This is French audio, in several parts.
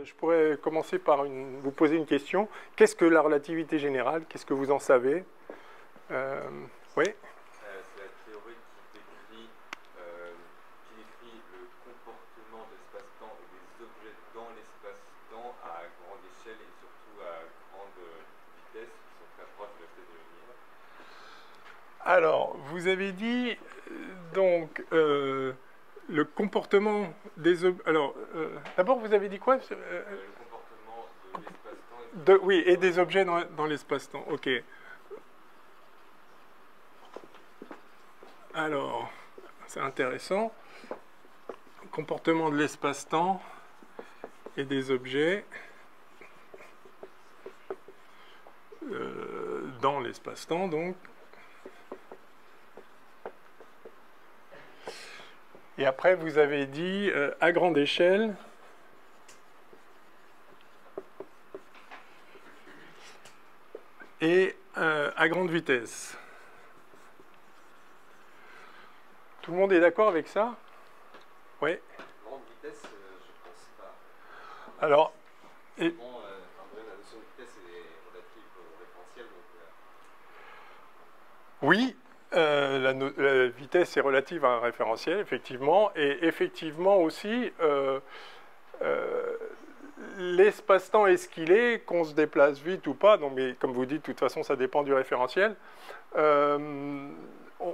je pourrais commencer par vous poser une question. Qu'est-ce que la relativité générale? Qu'est-ce que vous en savez? Oui. C'est la théorie qui décrit le comportement de l'espace-temps et des objets dans l'espace-temps à grande échelle et surtout à grande vitesse, qui sont très proches de la vitesse de la lumière. Alors, vous avez dit donc le comportement des objets. Alors, d'abord, vous avez dit quoi? Le comportement de l'espace-temps Oui, et des objets dans l'espace-temps. Ok. Alors, c'est intéressant. Comportement de l'espace-temps et des objets dans l'espace-temps, donc. Et après, vous avez dit à grande échelle et à grande vitesse. Tout le monde est d'accord avec ça? Oui. Grande vitesse, je pense pas. Alors, la notion de vitesse est relative au référentiel. Oui, la vitesse est relative à un référentiel, effectivement, et effectivement aussi, l'espace-temps est ce qu'il est, qu'on se déplace vite ou pas, donc, mais comme vous dites, de toute façon, ça dépend du référentiel.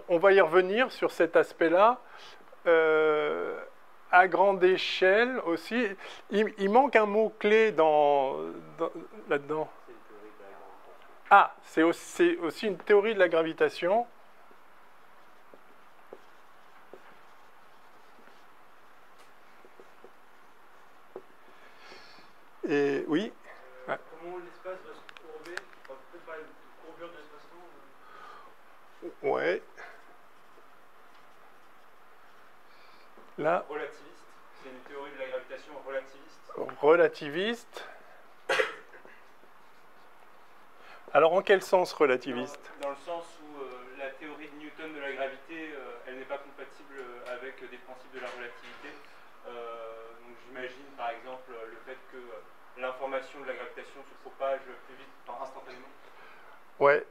On va y revenir sur cet aspect-là. À grande échelle aussi, il manque un mot-clé là-dedans. Ah, c'est aussi une théorie de la gravitation. Et oui. Comment l'espace va se courber? On peut parler de courbure de l'espace-temps. Ouais. Là. Relativiste. C'est une théorie de la gravitation relativiste. Relativiste. Alors, en quel sens relativiste? Dans le sens où la théorie de Newton de la gravité, elle n'est pas compatible avec des principes de la relativité. Donc, j'imagine, par exemple, le fait que l'information de la gravitation se propage plus vite, instantanément. Ouais.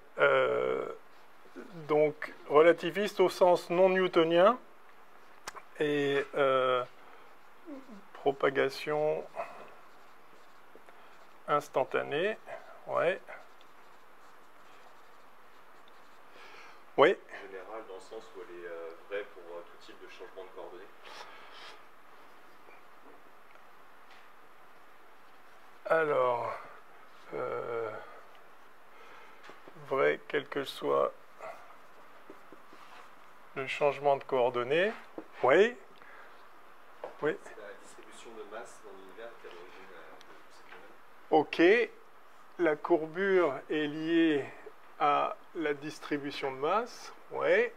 Donc, relativiste au sens non newtonien et propagation instantanée. Ouais. Oui. Générale, dans le sens où elle est vraie pour tout type de changement de coordonnées. Alors, vrai, quel que soit le changement de coordonnées. Oui. Oui. C'est la distribution de masse dans l'univers qui est à l'origine de ce phénomène. Ok. La courbure est liée à la distribution de masse. Oui.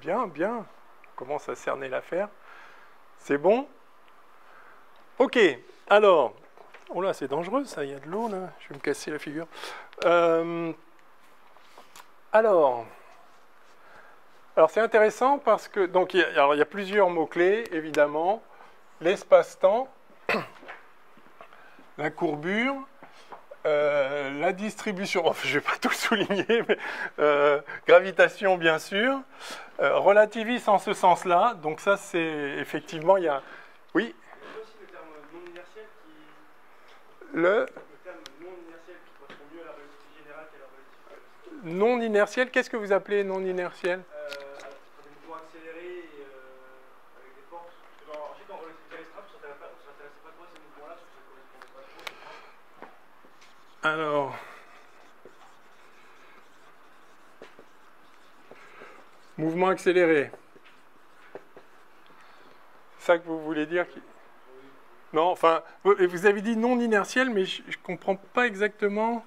Bien, bien. On commence à cerner l'affaire. C'est bon? Ok. Alors, oh là, c'est dangereux ça, il y a de l'eau là. Je vais me casser la figure. Alors c'est intéressant parce que donc il y a plusieurs mots-clés, évidemment. L'espace-temps, la courbure, la distribution, enfin, je ne vais pas tout souligner, mais gravitation, bien sûr, relativiste en ce sens-là. Donc ça, c'est effectivement, il y a... Oui. Il y a aussi le terme non inertiel qui... Le terme non inertiel qui correspond mieux à la relativité générale qu'à la relativité. Non inertiel, qu'est-ce que vous appelez non inertiel? Des mouvements accélérés et avec des forces. Genre, je sais qu'en relativité extrême, on ne s'intéressait pas trop à ces mouvements-là, parce que ça correspondait pas trop. Alors, mouvement accéléré. C'est ça que vous voulez dire? Non, enfin, vous avez dit non inertiel, mais je ne comprends pas exactement.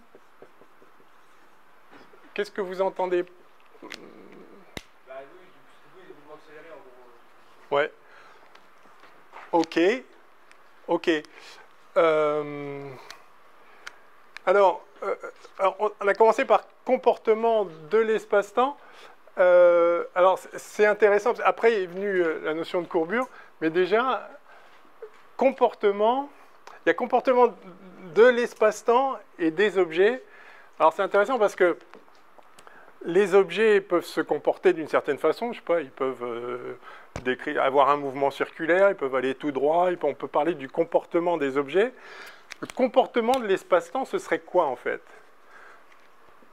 Qu'est-ce que vous entendez? Bah oui, des mouvements accélérés en gros. Ouais. Ok. Ok. Alors, on a commencé par comportement de l'espace-temps. Alors, c'est intéressant. Après est venue la notion de courbure, mais déjà, comportement, il y a comportement de l'espace-temps et des objets. Alors, c'est intéressant parce que les objets peuvent se comporter d'une certaine façon. Je sais pas, ils peuvent avoir un mouvement circulaire, ils peuvent aller tout droit. On peut parler du comportement des objets. Le comportement de l'espace-temps, ce serait quoi en fait?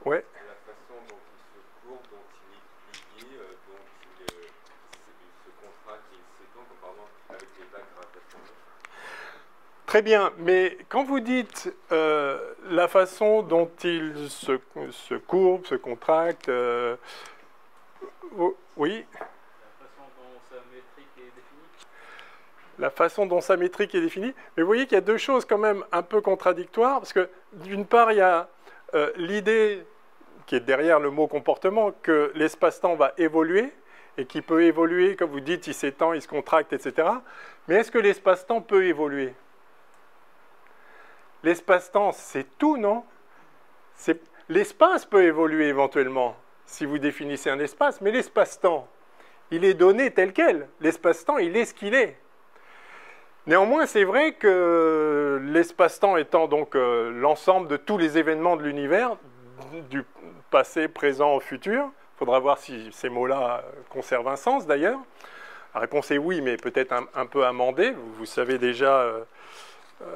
Ouais. La façon dont il se courbe, dont il est plié, dont il se contracte et il s'étend, comme par exemple avec les vagues gravitationnelles. Très bien, mais quand vous dites la façon dont il se courbe, se contracte, oui. La façon dont sa métrique est définie. La façon dont sa métrique est définie. Mais vous voyez qu'il y a deux choses quand même un peu contradictoires, parce que d'une part, il y a l'idée qui est derrière le mot comportement, que l'espace-temps va évoluer, et qui peut évoluer, comme vous dites, il s'étend, il se contracte, etc. Mais est-ce que l'espace-temps peut évoluer? L'espace-temps, c'est tout, non? L'espace peut évoluer éventuellement, si vous définissez un espace, mais l'espace-temps, il est donné tel quel. L'espace-temps, il est ce qu'il est. Néanmoins, c'est vrai que l'espace-temps étant donc l'ensemble de tous les événements de l'univers, du passé, présent au futur, il faudra voir si ces mots-là conservent un sens d'ailleurs. La réponse est oui, mais peut-être un peu amendée. Vous savez déjà,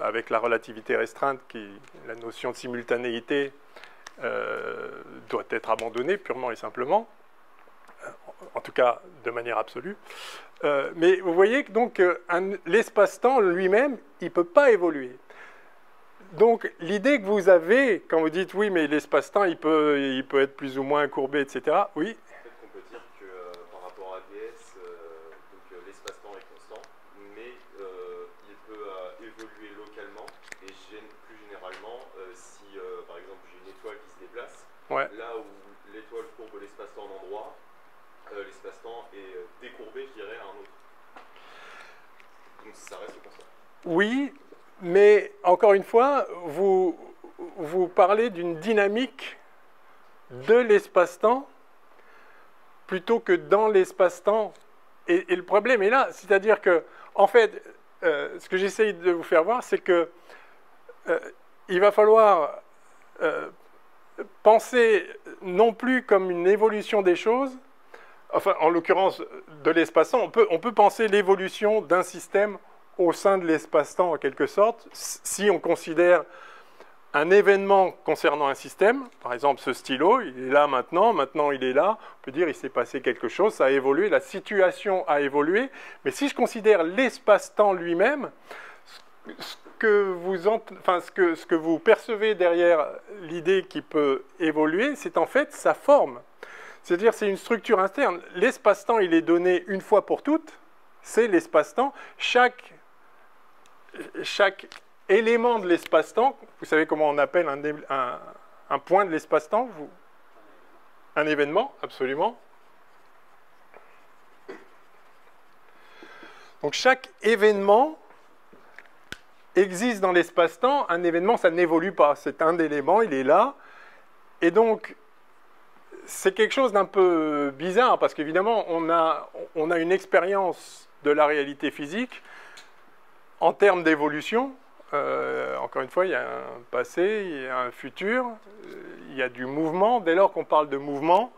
avec la relativité restreinte, la notion de simultanéité doit être abandonnée purement et simplement, en tout cas de manière absolue. Mais vous voyez que donc l'espace-temps lui-même, il ne peut pas évoluer. Donc l'idée que vous avez, quand vous dites oui, mais l'espace-temps, il peut être plus ou moins courbé, etc. Oui. Peut-être qu'on peut dire que par rapport à DS, l'espace-temps est constant, mais il peut évoluer localement. Et plus généralement, si par exemple j'ai une étoile qui se déplace, Ouais. là où l'étoile courbe l'espace-temps d'endroit, l'espace-temps est décourbé, je dirais, à un autre. Donc ça reste constant. Oui, mais encore une fois, vous parlez d'une dynamique de l'espace-temps plutôt que dans l'espace-temps. Et le problème est là, c'est-à-dire que, en fait, ce que j'essaye de vous faire voir, c'est que il va falloir penser non plus comme une évolution des choses, enfin, en l'occurrence de l'espace-temps, on peut penser l'évolution d'un système au sein de l'espace-temps en quelque sorte, si on considère un événement concernant un système, par exemple ce stylo, il est là maintenant il est là, on peut dire il s'est passé quelque chose, ça a évolué, la situation a évolué, mais si je considère l'espace-temps lui-même, ce que vous percevez derrière l'idée qui peut évoluer, c'est en fait sa forme. C'est-à-dire c'est une structure interne. L'espace-temps, il est donné une fois pour toutes, c'est l'espace-temps. Chaque élément de l'espace-temps, vous savez comment on appelle un point de l'espace-temps? Un événement, absolument. Donc chaque événement existe dans l'espace-temps. Un événement, ça n'évolue pas. C'est un élément, il est là. Et donc, c'est quelque chose d'un peu bizarre, parce qu'évidemment, on a une expérience de la réalité physique en termes d'évolution. Encore une fois, il y a un passé, il y a un futur, il y a du mouvement. Dès lors qu'on parle de mouvement,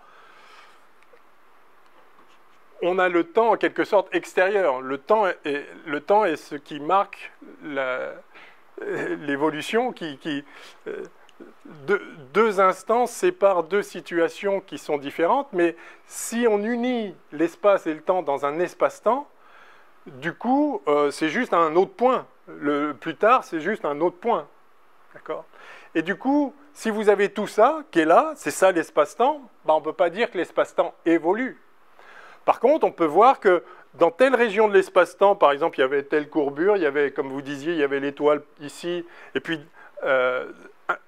on a le temps en quelque sorte extérieur. Le temps est ce qui marque l'évolution, deux instants séparent deux situations qui sont différentes, mais si on unit l'espace et le temps dans un espace-temps, du coup, c'est juste un autre point. Le plus tard, c'est juste un autre point. D'accord ? Et du coup, si vous avez tout ça qui est là, c'est ça l'espace-temps, on ne peut pas dire que l'espace-temps évolue. Par contre, on peut voir que dans telle région de l'espace-temps, par exemple, il y avait telle courbure, il y avait, comme vous disiez, il y avait l'étoile ici, et puis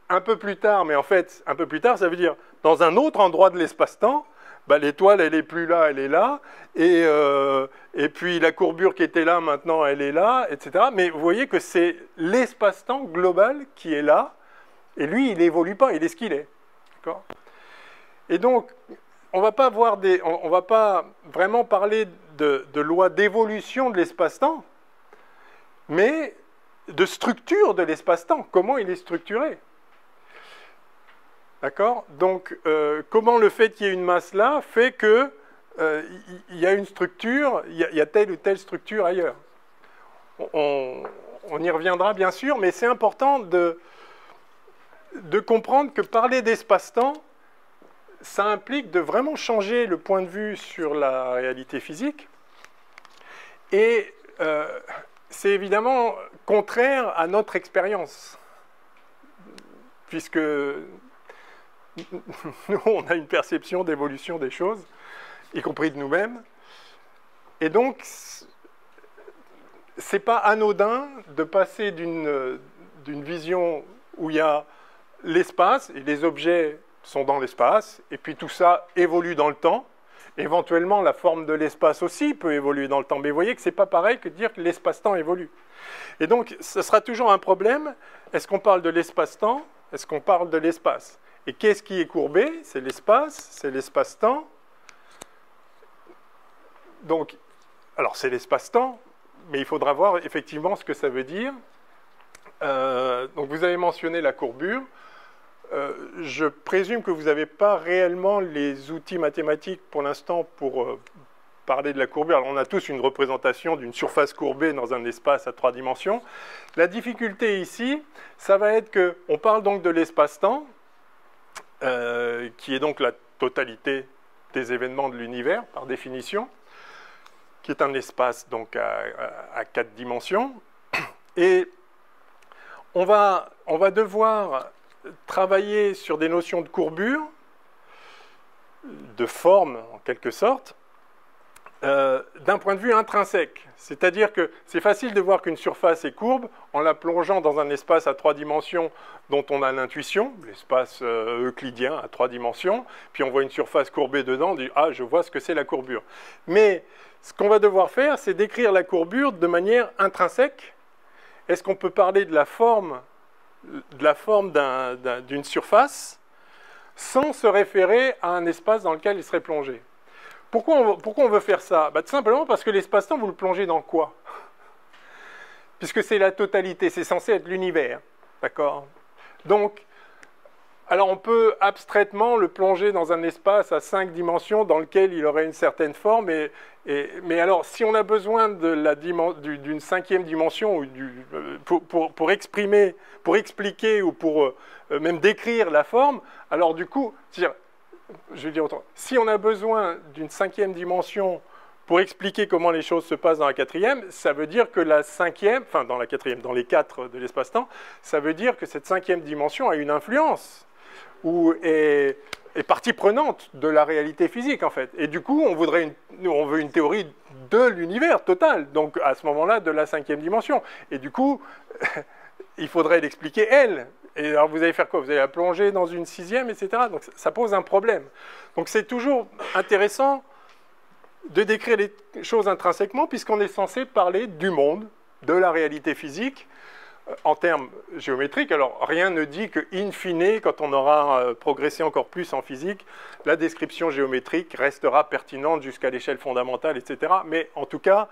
un peu plus tard, mais en fait, un peu plus tard, ça veut dire dans un autre endroit de l'espace-temps, l'étoile, elle n'est plus là, elle est là, et puis la courbure qui était là, maintenant, elle est là, etc. Mais vous voyez que c'est l'espace-temps global qui est là, et lui, il n'évolue pas, il est ce qu'il est. D'accord ? Et donc, on va pas on va pas vraiment parler de loi d'évolution de l'espace-temps, mais de structure de l'espace-temps, comment il est structuré. D'accord? Donc, comment le fait qu'il y ait une masse là fait que il y a une structure, il y a telle ou telle structure ailleurs. On y reviendra bien sûr, mais c'est important de comprendre que parler d'espace-temps, ça implique de vraiment changer le point de vue sur la réalité physique. Et c'est évidemment contraire à notre expérience, puisque nous, on a une perception d'évolution des choses, y compris de nous-mêmes. Et donc, c'est pas anodin de passer d'une vision où il y a l'espace, et les objets sont dans l'espace, et puis tout ça évolue dans le temps. Éventuellement, la forme de l'espace aussi peut évoluer dans le temps. Mais vous voyez que ce n'est pas pareil que de dire que l'espace-temps évolue. Et donc, ce sera toujours un problème. Est-ce qu'on parle de l'espace-temps? Est-ce qu'on parle de l'espace? Et qu'est-ce qui est courbé? C'est l'espace, c'est l'espace-temps. Donc, alors c'est l'espace-temps, mais il faudra voir effectivement ce que ça veut dire. Donc, vous avez mentionné la courbure. Je présume que vous n'avez pas réellement les outils mathématiques pour l'instant pour parler de la courbure. Alors, on a tous une représentation d'une surface courbée dans un espace à 3 dimensions. La difficulté ici, ça va être qu'on parle donc de l'espace-temps, qui est donc la totalité des événements de l'univers, par définition, qui est un espace donc à 4 dimensions. Et on va devoir travailler sur des notions de courbure, de forme en quelque sorte, d'un point de vue intrinsèque. C'est-à-dire que c'est facile de voir qu'une surface est courbe en la plongeant dans un espace à 3 dimensions dont on a l'intuition, l'espace euclidien à 3 dimensions, puis on voit une surface courbée dedans, on dit « Ah, je vois ce que c'est la courbure ». Mais ce qu'on va devoir faire, c'est décrire la courbure de manière intrinsèque. Est-ce qu'on peut parler de la forme d'une surface sans se référer à un espace dans lequel il serait plongé? Pourquoi on veut faire ça? Tout simplement parce que l'espace-temps, vous le plongez dans quoi? Puisque c'est la totalité, c'est censé être l'univers. D'accord? Donc, alors on peut abstraitement le plonger dans un espace à 5 dimensions dans lequel il aurait une certaine forme. Mais alors, si on a besoin d'une 5e dimension pour expliquer ou pour même décrire la forme, alors du coup, je vais dire autrement, si on a besoin d'une 5e dimension pour expliquer comment les choses se passent dans la 4e, ça veut dire que la 5e, enfin dans la 4e, dans les 4 de l'espace-temps, ça veut dire que cette 5e dimension a une influence ou est partie prenante de la réalité physique en fait. Et du coup, on veut une théorie de l'univers total, donc à ce moment-là de la 5e dimension. Et du coup, il faudrait l'expliquer elle. Et alors vous allez faire quoi? Vous allez la plonger dans une 6e, etc. Donc ça pose un problème. Donc c'est toujours intéressant de décrire les choses intrinsèquement puisqu'on est censé parler du monde, de la réalité physique, en termes géométriques. Alors rien ne dit que, in fine, quand on aura progressé encore plus en physique, la description géométrique restera pertinente jusqu'à l'échelle fondamentale, etc. Mais en tout cas,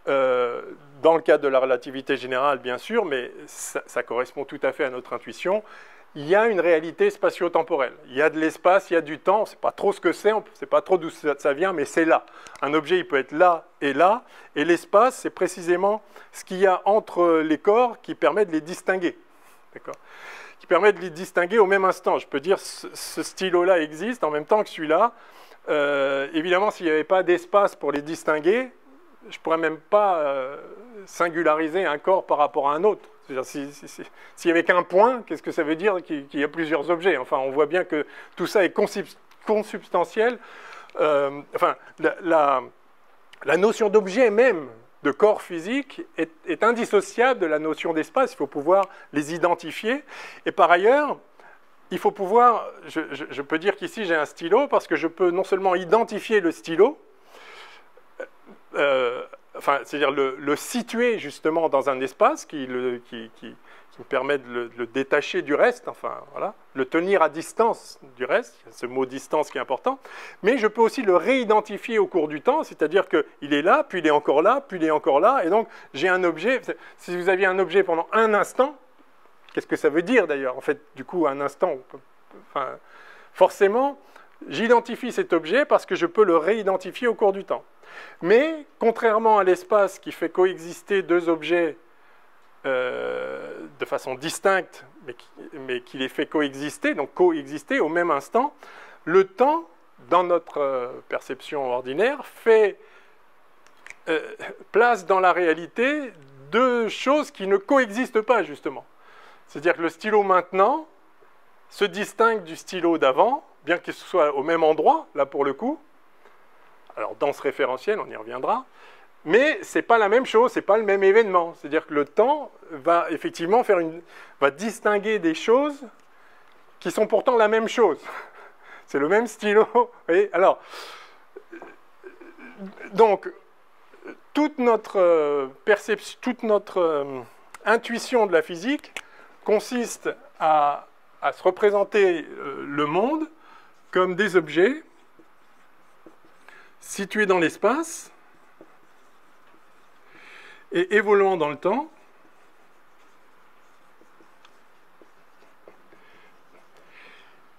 dans le cadre de la relativité générale, bien sûr, mais ça correspond tout à fait à notre intuition, il y a une réalité spatio-temporelle. Il y a de l'espace, il y a du temps, on ne sait pas trop ce que c'est, on ne sait pas trop d'où ça vient, mais c'est là. Un objet, il peut être là, et l'espace, c'est précisément ce qu'il y a entre les corps qui permet de les distinguer. D'accord ? Qui permet de les distinguer au même instant. Je peux dire, ce stylo-là existe en même temps que celui-là. Évidemment, s'il n'y avait pas d'espace pour les distinguer, je ne pourrais même pas singulariser un corps par rapport à un autre. S'il n'y avait qu'un point, qu'est-ce que ça veut dire qu'il y a plusieurs objets? Enfin, on voit bien que tout ça est consubstantiel. Enfin, la notion d'objet même, de corps physique, est indissociable de la notion d'espace. Il faut pouvoir les identifier. Et par ailleurs, il faut pouvoir... Je peux dire qu'ici, j'ai un stylo parce que je peux non seulement identifier le stylo, enfin, c'est-à-dire le situer justement dans un espace qui qui me permet de le détacher du reste, enfin voilà, le tenir à distance du reste, ce mot distance qui est important, mais je peux aussi le réidentifier au cours du temps, c'est-à-dire qu'il est là, puis il est encore là, puis il est encore là, et donc j'ai un objet, si vous aviez un objet pendant un instant, qu'est-ce que ça veut dire d'ailleurs? En fait, du coup, un instant, enfin, forcément, j'identifie cet objet parce que je peux le réidentifier au cours du temps. Mais, contrairement à l'espace qui fait coexister deux objets de façon distincte, mais qui les fait coexister, donc coexister au même instant, le temps, dans notre perception ordinaire, fait place dans la réalité deux choses qui ne coexistent pas, justement. C'est-à-dire que le stylo maintenant se distingue du stylo d'avant, bien qu'il soit au même endroit, là pour le coup. Alors dans ce référentiel, on y reviendra. Mais ce n'est pas la même chose, ce n'est pas le même événement. C'est-à-dire que le temps va effectivement va distinguer des choses qui sont pourtant la même chose. C'est le même stylo. Vous voyez? Alors, donc, toute notre perception, toute notre intuition de la physique consiste à se représenter le monde comme des objets situés dans l'espace et évoluant dans le temps.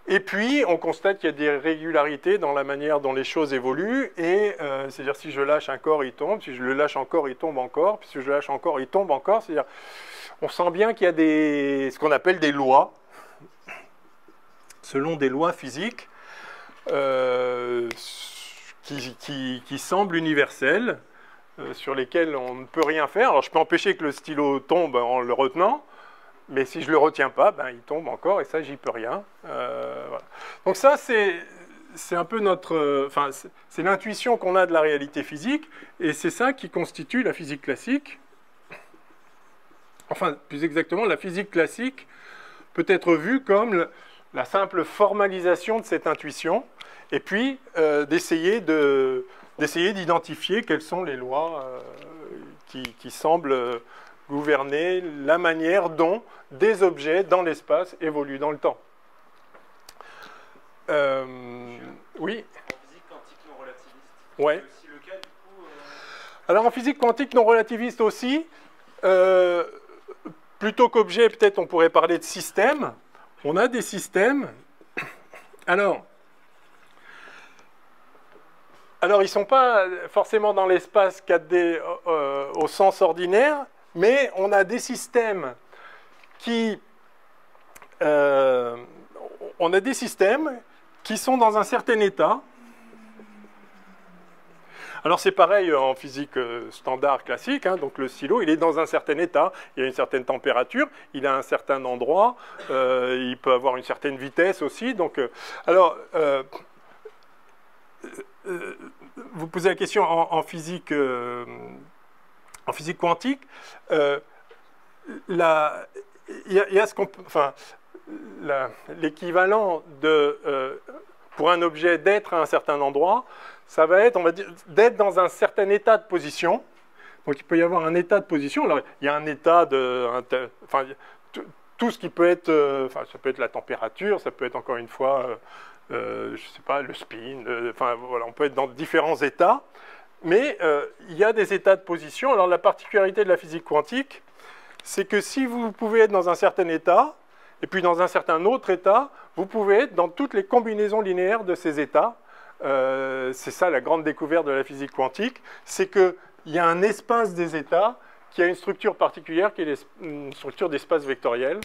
Et puis, on constate qu'il y a des régularités dans la manière dont les choses évoluent. Et c'est-à-dire, si je lâche un corps, il tombe. Si je le lâche encore, il tombe encore. Puis si je le lâche encore, il tombe encore. C'est-à-dire, on sent bien qu'il y a ce qu'on appelle des lois, selon des lois physiques, qui semblent universelles, sur lesquelles on ne peut rien faire. Alors, je peux empêcher que le stylo tombe en le retenant, mais si je ne le retiens pas, ben, il tombe encore, et ça, j'y peux rien. Voilà. Donc ça, c'est un peu c'est l'intuition qu'on a de la réalité physique, et c'est ça qui constitue la physique classique. Enfin, plus exactement, la physique classique peut être vue comme la simple formalisation de cette intuition, et puis d'essayer d'identifier quelles sont les lois qui semblent gouverner la manière dont des objets dans l'espace évoluent dans le temps. Oui. En physique quantique non relativiste, Ouais. c'est aussi le cas du coup Alors en physique quantique non relativiste aussi, plutôt qu'objet, peut-être on pourrait parler de système. On a des systèmes. Alors ils ne sont pas forcément dans l'espace 4D au sens ordinaire, mais on a des systèmes qui sont dans un certain état. Alors c'est pareil en physique standard classique, hein, donc le stylo, il est dans un certain état, il a une certaine température, il a un certain endroit, il peut avoir une certaine vitesse aussi. Donc, vous posez la question en physique quantique, il y a l'équivalent pour un objet d'être à un certain endroit, ça va être, on va dire, d'être dans un certain état de position. Donc il peut y avoir un état de position. Alors il y a un état tout ce qui peut être, ça peut être la température, ça peut être encore une fois, je ne sais pas, le spin. Voilà, on peut être dans différents états. Mais il y a des états de position. Alors la particularité de la physique quantique, c'est que si vous pouvez être dans un certain état, et puis dans un certain autre état, vous pouvez être dans toutes les combinaisons linéaires de ces états. C'est ça la grande découverte de la physique quantique, c'est qu'il y a un espace des états qui a une structure particulière, qui est une structure d'espace vectoriel.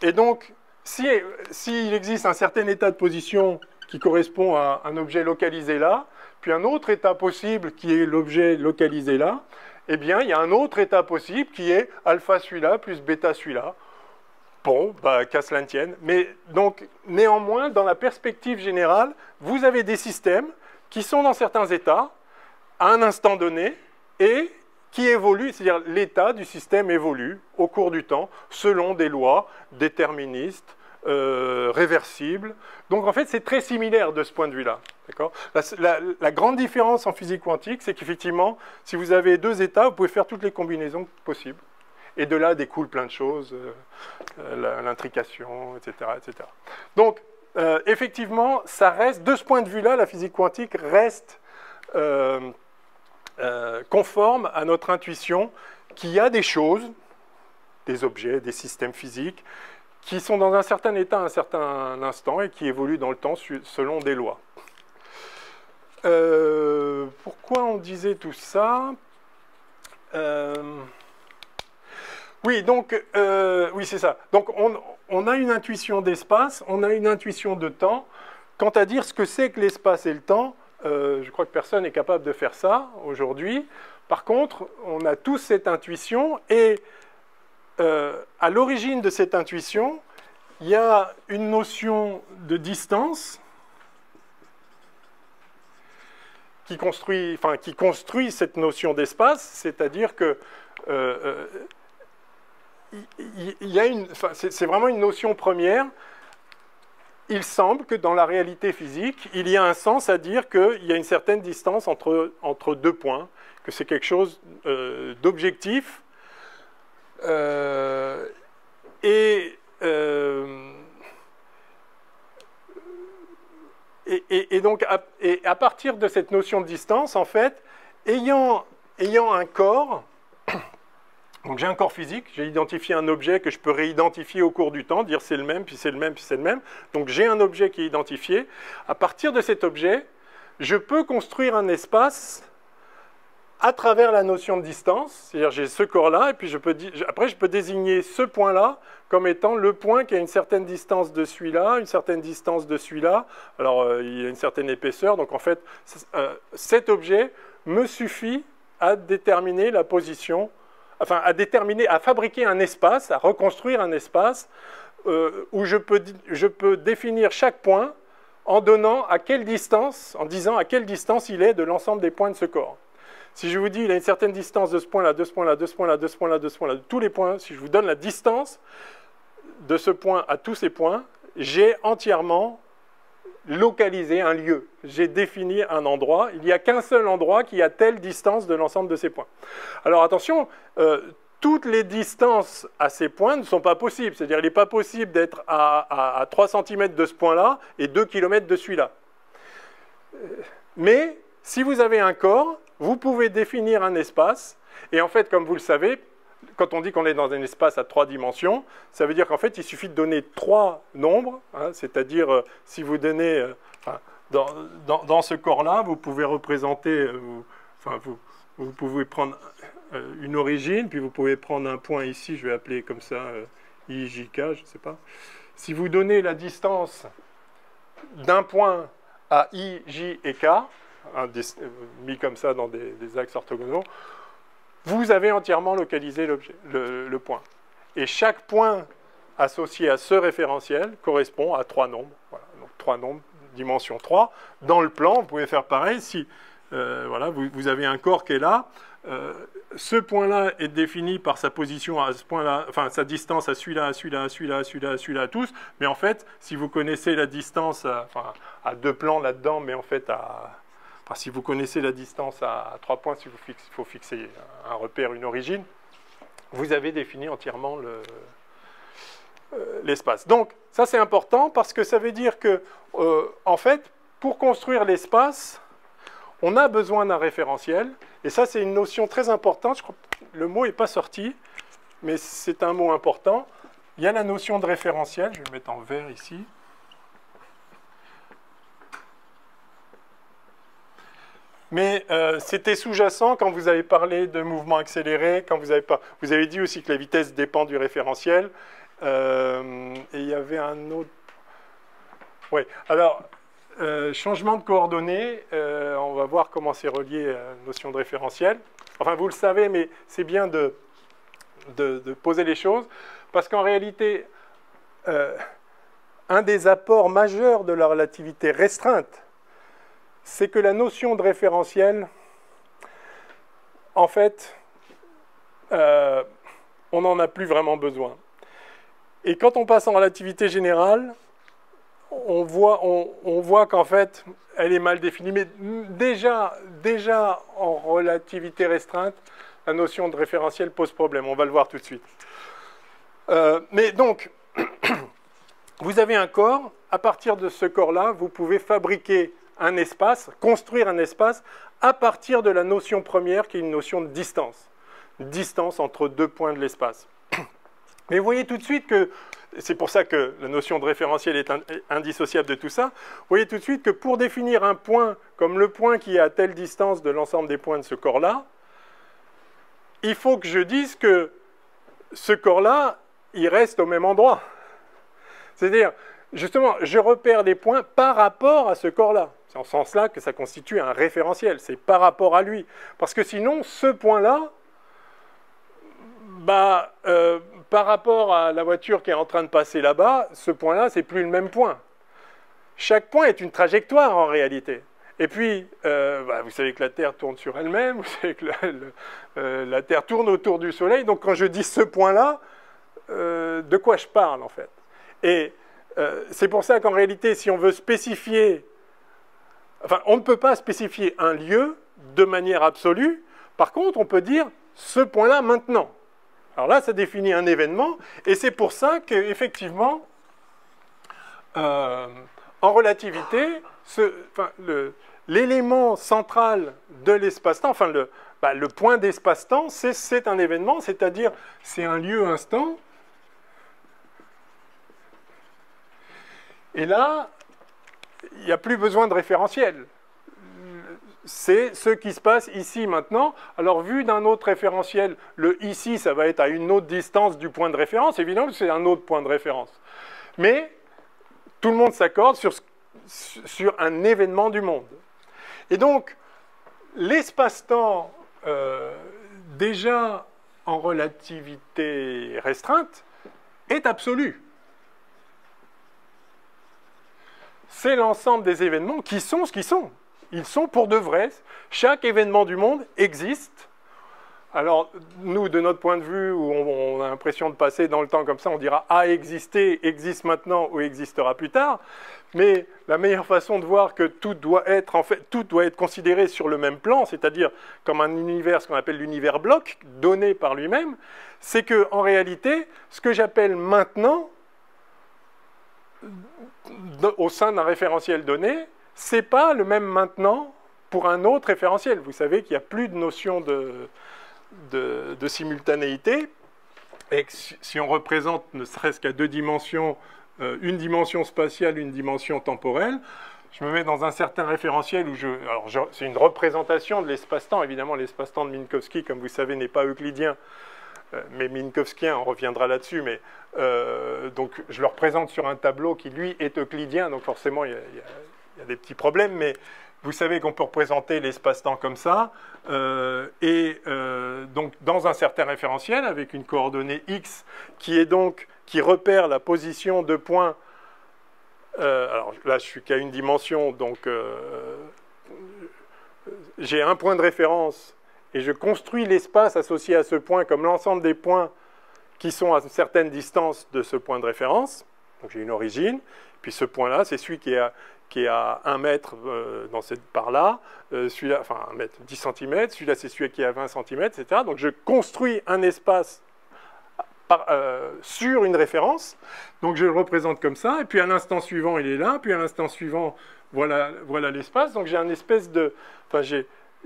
Et donc, s'il existe un certain état de position qui correspond à un objet localisé là, puis un autre état possible qui est l'objet localisé là, eh bien, il y a un autre état possible qui est alpha celui-là plus bêta celui-là. Bon, qu'à cela ne tienne. Mais donc, néanmoins, dans la perspective générale, vous avez des systèmes qui sont dans certains états, à un instant donné, et qui évoluent, c'est-à-dire l'état du système évolue au cours du temps, selon des lois déterministes, réversibles. Donc, en fait, c'est très similaire de ce point de vue-là. La grande différence en physique quantique, c'est qu'effectivement, si vous avez deux états, vous pouvez faire toutes les combinaisons possibles. Et de là découle plein de choses, l'intrication, etc., etc. Donc, effectivement, ça reste, de ce point de vue-là, la physique quantique reste conforme à notre intuition qu'il y a des choses, des objets, des systèmes physiques, qui sont dans un certain état à un certain instant et qui évoluent dans le temps selon des lois. Pourquoi on disait tout ça? Oui, donc, oui, c'est ça. Donc, on a une intuition d'espace, on a une intuition de temps. Quant à dire ce que c'est que l'espace et le temps, je crois que personne n'est capable de faire ça aujourd'hui. Par contre, on a tous cette intuition et à l'origine de cette intuition, il y a une notion de distance qui construit cette notion d'espace, c'est-à-dire que c'est vraiment une notion première. Il semble que dans la réalité physique, il y a un sens à dire qu'il y a une certaine distance entre deux points, que c'est quelque chose d'objectif. Et donc, à partir de cette notion de distance, en fait, ayant un corps, donc j'ai un corps physique, j'ai identifié un objet que je peux réidentifier au cours du temps, dire c'est le même, puis c'est le même, puis c'est le même. Donc j'ai un objet qui est identifié. À partir de cet objet, je peux construire un espace à travers la notion de distance, c'est-à-dire j'ai ce corps-là, et puis après je peux désigner ce point-là comme étant le point qui a une certaine distance de celui-là, une certaine distance de celui-là. Alors il y a une certaine épaisseur, donc en fait cet objet me suffit à déterminer la position, enfin à fabriquer un espace, à reconstruire un espace où je peux définir chaque point en disant à quelle distance il est de l'ensemble des points de ce corps. Si je vous dis qu'il a une certaine distance de ce point-là, de ce point-là, de ce point-là, de ce point-là, de ce point-là, de tous les points, si je vous donne la distance de ce point à tous ces points, j'ai entièrement localisé un lieu. J'ai défini un endroit. Il n'y a qu'un seul endroit qui a telle distance de l'ensemble de ces points. Alors attention, toutes les distances à ces points ne sont pas possibles. C'est-à-dire qu'il n'est pas possible d'être à 3 cm de ce point-là et 2 km de celui-là. Mais si vous avez un corps, vous pouvez définir un espace, et en fait, comme vous le savez, quand on dit qu'on est dans un espace à 3 dimensions, ça veut dire qu'en fait, il suffit de donner 3 nombres, hein, c'est-à-dire, si vous donnez, dans ce corps-là, vous pouvez représenter, vous pouvez prendre une origine, puis vous pouvez prendre un point ici, je vais appeler comme ça, IJK, je ne sais pas. Si vous donnez la distance d'un point à I, J et K, mis comme ça dans des axes orthogonaux, vous avez entièrement localisé le point. Et chaque point associé à ce référentiel correspond à 3 nombres. Voilà, donc 3 nombres, dimension 3. Dans le plan, vous pouvez faire pareil. Si voilà, vous avez un corps qui est là, ce point-là est défini par sa position à ce point-là, enfin sa distance à celui-là, à celui-là, à celui-là, à celui-là, à celui-là, à tous. Mais en fait, si vous connaissez la distance à 2 plans là-dedans, mais en fait si vous connaissez la distance à 3 points, s'il faut fixer un repère, une origine, vous avez défini entièrement l'espace. Donc, ça c'est important parce que ça veut dire que, en fait, pour construire l'espace, on a besoin d'un référentiel. Et ça, c'est une notion très importante. Je crois que le mot n'est pas sorti, mais c'est un mot important. Il y a la notion de référentiel. Je vais le mettre en vert ici. Mais c'était sous-jacent quand vous avez parlé de mouvement accéléré, quand vous avez dit aussi que la vitesse dépend du référentiel. Et il y avait un autre... Oui, alors, changement de coordonnées, on va voir comment c'est relié à la notion de référentiel. Enfin, vous le savez, mais c'est bien de poser les choses, parce qu'en réalité, un des apports majeurs de la relativité restreinte, c'est que la notion de référentiel, en fait, on n'en a plus vraiment besoin. Et quand on passe en relativité générale, on voit qu'en fait, elle est mal définie. Mais déjà en relativité restreinte, la notion de référentiel pose problème. On va le voir tout de suite. Mais donc, vous avez un corps. À partir de ce corps-là, vous pouvez fabriquer un espace, construire un espace à partir de la notion première qui est une notion de distance. Distance entre deux points de l'espace. Mais vous voyez tout de suite que, c'est pour ça que la notion de référentiel est indissociable de tout ça, vous voyez tout de suite que pour définir un point comme le point qui est à telle distance de l'ensemble des points de ce corps-là, il faut que je dise que ce corps-là, il reste au même endroit. C'est-à-dire, justement, je repère des points par rapport à ce corps-là. C'est en ce sens-là que ça constitue un référentiel, c'est par rapport à lui. Parce que sinon, ce point-là, par rapport à la voiture qui est en train de passer là-bas, ce point-là, c'est plus le même point. Chaque point est une trajectoire en réalité. Et puis, vous savez que la Terre tourne sur elle-même, vous savez que la Terre tourne autour du Soleil. Donc quand je dis ce point-là, de quoi je parle en fait? Et c'est pour ça qu'en réalité, si on veut spécifier, enfin, on ne peut pas spécifier un lieu de manière absolue. Par contre, on peut dire ce point-là maintenant. Alors là, ça définit un événement, et c'est pour ça qu'effectivement, en relativité, l'élément central de l'espace-temps, enfin le point d'espace-temps, c'est un événement, c'est-à-dire c'est un lieu-instant. Et là, il n'y a plus besoin de référentiel. C'est ce qui se passe ici, maintenant. Alors, vu d'un autre référentiel, le ici, ça va être à une autre distance du point de référence. Évidemment, c'est un autre point de référence. Mais tout le monde s'accorde sur un événement du monde. Et donc, l'espace-temps, déjà en relativité restreinte, est absolu. C'est l'ensemble des événements qui sont ce qu'ils sont. Ils sont pour de vrai. Chaque événement du monde existe. Alors, nous, de notre point de vue, où on a l'impression de passer dans le temps comme ça, on dira « a existé, existe maintenant ou existera plus tard ». Mais la meilleure façon de voir que tout doit être considéré sur le même plan, c'est-à-dire comme un univers, ce qu'on appelle l'univers bloc, donné par lui-même, c'est qu'en réalité, ce que j'appelle maintenant, au sein d'un référentiel donné, ce n'est pas le même maintenant pour un autre référentiel. Vous savez qu'il n'y a plus de notion de simultanéité, et que si on représente ne serait-ce qu'à deux dimensions, une dimension spatiale, une dimension temporelle, je me mets dans un certain référentiel où c'est une représentation de l'espace-temps. Évidemment, l'espace-temps de Minkowski, comme vous savez, n'est pas euclidien, mais minkowskien, on reviendra là-dessus, mais donc je le représente sur un tableau qui, lui, est euclidien, donc forcément, il y a des petits problèmes, mais vous savez qu'on peut représenter l'espace-temps comme ça, donc dans un certain référentiel, avec une coordonnée x, qui repère la position de points. Alors là, je suis qu'à une dimension, donc j'ai un point de référence, et je construis l'espace associé à ce point comme l'ensemble des points qui sont à une certaine distance de ce point de référence. Donc j'ai une origine, puis ce point-là, c'est celui qui est à 1 mètre par là, celui-là, enfin 1 mètre, 10 cm, celui-là c'est celui qui est à 20 cm, etc. Donc je construis un espace sur une référence, donc je le représente comme ça, et puis à l'instant suivant il est là, puis à l'instant suivant, voilà l'espace. Donc j'ai une espèce de... Enfin